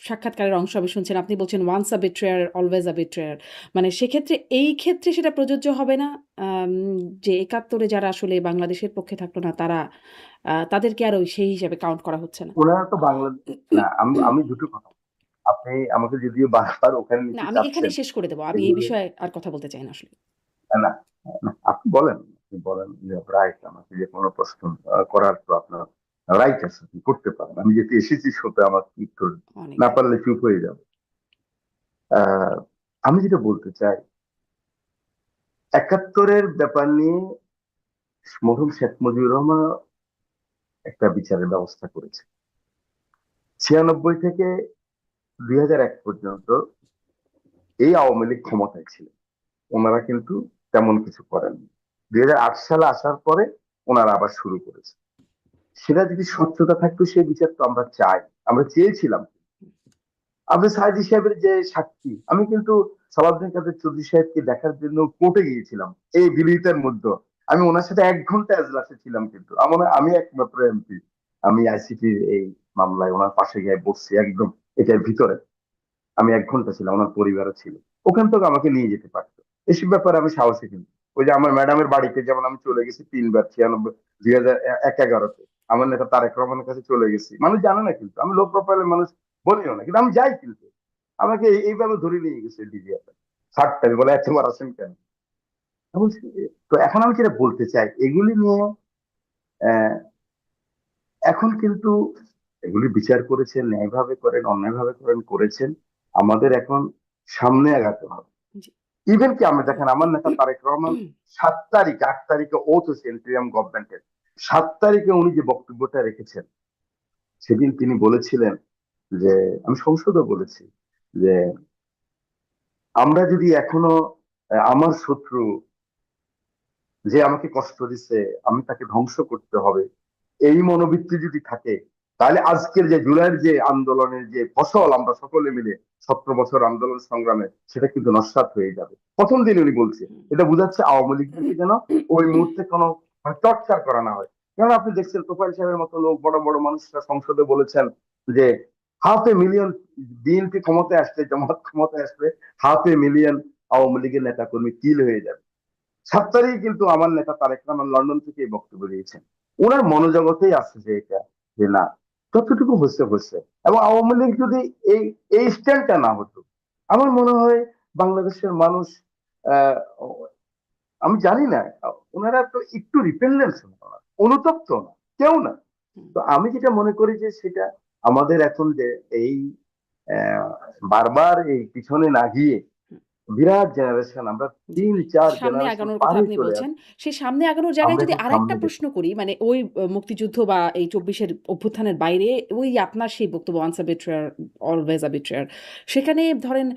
সাক্ষাৎকারের অংশ আমি শুনছেন। আপনি বলছেন, "ওয়ান্স আ বিট্রেয়ার, অলওয়েজ আ বিট্রেয়ার।" মানে সেক্ষেত্রে এই ক্ষেত্রে সেটা প্রযোজ্য হবে না? আম যে ৭১ এ যারা আসলে বাংলাদেশের পক্ষে থাকলো না তারা তাদেরকে আর ওই সেই হিসাবে কাউন্ট করা হচ্ছে না। ওনারা তো বাংলাদেশ, না আমি আমি দুটো কথা, আপনি আমাকে যদিও বারবার ওখানে না, নিতে আমি চাচ্ছেন, এখানেই শেষ করে দেব। আমি এই এগুলো বিষয়ে আর কথা বলতে চাই না আসলে। না, না, আপনি বলেন, আপনি বলেন যে রাইট, আমাকে যে কোনো প্রশ্ন করার তো আপনার রাইট আছে, আপনি করতে পারেন। আমি যেহেতু এসেছি শোতে, আমার উত্তর অনেক না পারলে ধন্যবাদ। চুপ হয়ে যাবে। আহ, আমি যেটা বলতে চাই, 71-এর ব্যাপার নিয়ে মরহুম শেখ মুজিবুর রহমান একটা বিচারের ব্যবস্থা করেছে। 96 থেকে 2001 পর্যন্ত এই আওয়ামী লীগ ক্ষমতায় ছিল, ওনারা কিন্তু তেমন কিছু করেননি। 2008 সালে আসার পরে ওনারা আবার শুরু করেছে। সেটা যদি স্বচ্ছতা থাকতো, সেই বিচার তো আমরা চাই, আমরা চেয়েছিলাম। আপনি সাইদি সাহেবের যে সাক্ষী, আমি কিন্তু সালাউদ্দিন কাদের চৌধুরী সাহেবকে দেখার জন্য কোর্টে গিয়েছিলাম এই বিলিতের মধ্যে। আমি ওনার সাথে 1 ঘন্টা এজলাসে ছিলাম, কিন্তু আমি একমাত্র এমপি, আমি আইসিটির এই মামলায় ওনার পাশে গিয়ে বসছি একদম এটার ভিতরে। আমি 1 ঘন্টা ছিলাম, ওনার পরিবারও ছিল, ওখান থেকে আমাকে নিয়ে যেতে পারতো। এসব ব্যাপারে আমি সাহসী। কিন্তু ওই যে আমার ম্যাডামের বাড়িতে যেমন আমি চলে গেছি 3 বার, 96, 2011-তে আমার নেতা তারেক রহমানের কাছে চলে গেছি, মানুষ জানে না, কিন্তু আমি লো প্রোফাইলের মানুষ, বলিও না, কিন্তু আমি যাই। কিন্তু আমাকে এইভাবে ধরে নিয়ে গেছে ডিজিএফ ছাড়তে, আমি বলে এতবার আসেন কেন। আমি বলছি, তো এখন আমি যেটা বলতে চাই এগুলি নিয়ে, আহ, এখন কিন্তু এগুলি বিচার করেছেন, ন্যায়ভাবে করেন অন্যায়ভাবে করেন, করেছেন, আমাদের এখন সামনে আগাতে হবে। জি। ইভেন কি আমরা দেখেন, আমার নেতা তারেক রহমান 7 তারিখ, 8 তারিখে ওথ হয়েছে ইন্টারিম গভর্নমেন্টের, 7 তারিখে উনি যে বক্তব্যটা রেখেছেন, সেদিন তিনি বলেছিলেন যে, আমি সংসদে বলেছি যে আমরা যদি এখনো আমার শত্রু যে আমাকে কষ্ট দিচ্ছে, আমি তাকে ধ্বংস করতে হবে, এই মনোবৃত্তি যদি থাকে, তাহলে আজকের যে জুলাইয়ের যে আন্দোলনের যে ফসল আমরা সকলে মিলে 17 বছর আন্দোলন সংগ্রামে, সেটা কিন্তু নস্যাৎ হয়ে যাবে। প্রথম দিন উনি বলছে, এটা বোঝাচ্ছে আওয়ামী লীগকে যেন ওই মুহূর্তে কোনো টর্চার করা না হয়। কারণ আপনি দেখছেন তোফাইল সাহেবের মতো লোক, বড় বড় মানুষরা সংসদে বলেছেন যে 500,000 বিএনপি ক্ষমতায় আসলে, জামাত ক্ষমতায় আসলে 500,000 আওয়ামী লীগের নেতা কর্মী কিল হয়ে যাবে। 7 তারিখে কিন্তু আমার নেতা তারেক রহমান লন্ডন থেকে এই বক্তব্য দিয়েছেন। ওনার মনোজগতেই আছে যে এটা, যে না, যতটুকু হচ্ছে হচ্ছে। এবং আওয়ামী লীগ যদি এই এই স্ট্যান্ডটা না হতো, আমার মনে হয় বাংলাদেশের মানুষ, আহ আমি জানি না, ওনারা তো একটু রিপেন্ডেন্স না, অনুতপ্ত না, কেউ না। হুম, তো আমি যেটা মনে করি যে সেটা আমাদের এখন যে এই আহ, বারবার এই পিছনে না গিয়ে, হুম। বিরাট জেনারেশন, আমরা জি। 3-4 সামনে জেনারেশন আগানোর কথা পার হয়ে আপনি চলে বলছেন। আসছি। সেই সামনে আগানোর জায়গায় আমরা যদি এখন আরেকটা সামনে প্রশ্ন দেখি। করি, মানে ওই মুক্তিযুদ্ধ বা এই ২৪ এর অভ্যুত্থানের বাইরে ওই আপনার সেই বক্তব্য, "ওয়ান্স আ বিট্রেয়ার, অলওয়েজ আ বিট্রেয়ার।" সেখানে ধরেন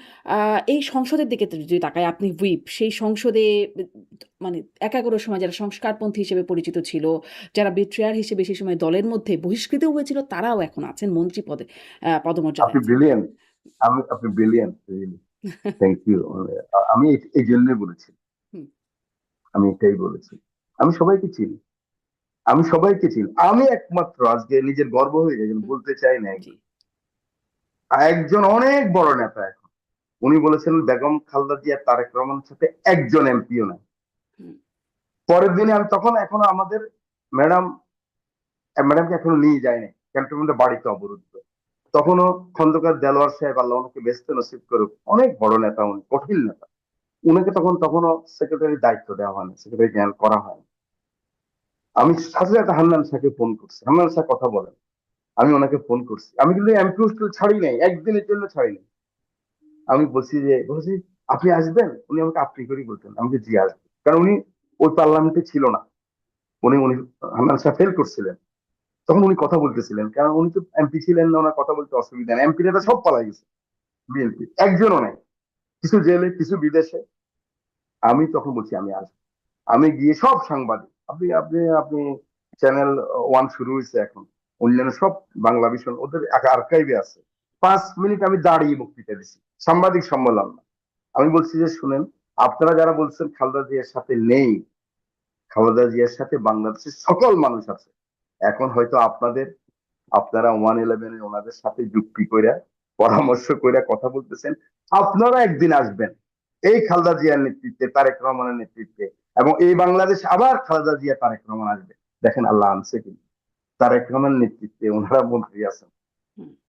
এই সংসদের দিকে যদি তাকাই, আপনি হুইপ, সেই সংসদে মানে ৭১ সময় যারা সংস্কারপন্থী হিসেবে পরিচিত ছিল, যারা বিট্রেয়ার হিসেবে সেই সময় দলের মধ্যে বহিষ্কৃতও হয়েছিল, তারাও এখন আছেন মন্ত্রী পদে, পদমর্যাদায় আপনি আছেন। ব্রিলিয়েন্ট, আপনি ব্রিলিয়েন্ট, থ্যাংক ইউ। আমি এই জন্যই বলেছি, হুম, আমি এটাই বলেছি। আমি সবাইকে চিনি, আমি সবাইকে চিনি, আমি একমাত্র আজকে নিজের গর্ব হয়ে যায়, হুম, বলতে চাই না জি, এগুলো। একজন অনেক বড় নেতা এখন, উনি বলেছেন বেগম খালেদা জিয়া তারেক রহমানের সাথে একজন এমপিও নাই। হুম, পরের দিনে আমি তখন, এখনো আমাদের ম্যাডাম, ম্যাডামকে এখনো নিয়ে যায়নি, ক্যান্টনমেন্টের বাড়িতে অবরুদ্ধ। তখনও খন্দকার দেলোয়ার সাহেব, আল্লাহ ওনাকে বেহেশতে নসিব করুক, অনেক বড় নেতা, উনি কঠিন নেতা। উনাকে তখনও সেক্রেটারির দায়িত্ব দেওয়া হয়নি, সেক্রেটারি জেনারেল করা হয়নি। আমি সাথে সাথে হান্নান শাহকে ফোন করছি, হান্নান শাহ কথা বলেন। আমি ওনাকে ফোন করছি, আমি কিন্তু এমপি হোস্টেল ছাড়ি নাই, একদিনের জন্য ছাড়ি নাই। আমি বলছি আপনি আসবেন? উনি আমাকে আপনি করেই বলতেন। আমি যে জি আসবো, কারণ উনি ওই পার্লামেন্টে ছিল না। উনি উনি হান্নান শাহ ফেল করছিলেন, তখন উনি কথা বলতেছিলেন, কারণ উনি তো এমপি ছিলেন না, ওনার কথা বলতে অসুবিধা নেই। এমপি নেতা সব পালাই গেছে, বিএনপি একজনও নেই, কিছু জেলে, কিছু বিদেশে। আমি তখন বলছি আমি আসবো। আমি গিয়ে সব সাংবাদিক, আপনি আপনি আপনি চ্যানেল ওয়ান শুরু হয়েছে এখন, অন্যান্য সব, বাংলা ভিশন, ওদের আর্কাইভে আছে। 5 মিনিট আমি দাঁড়িয়ে বক্তৃতা দিচ্ছি, সাংবাদিক সম্মেলন না। আমি বলছি যে শুনেন, আপনারা যারা বলছেন খালেদা জিয়ার সাথে নেই, খালেদা জিয়ার সাথে বাংলাদেশের সকল মানুষ আছে। এখন হয়তো আপনারা 111 ওনাদের সাথে যুক্তি কইরা, পরামর্শ কইরা কথা বলতেছেন। আপনারা একদিন আসবেন এই খালেদা জিয়ার নেতৃত্বে, তারেক রহমানের নেতৃত্বে, এবং এই বাংলাদেশ আবার খালেদা জিয়া, তারেক রহমান আসবে। দেখেন আল্লাহ আনছে কিন্তু, তারেক রহমানের নেতৃত্বে ওনারা মন্ত্রী আছেন, হুম।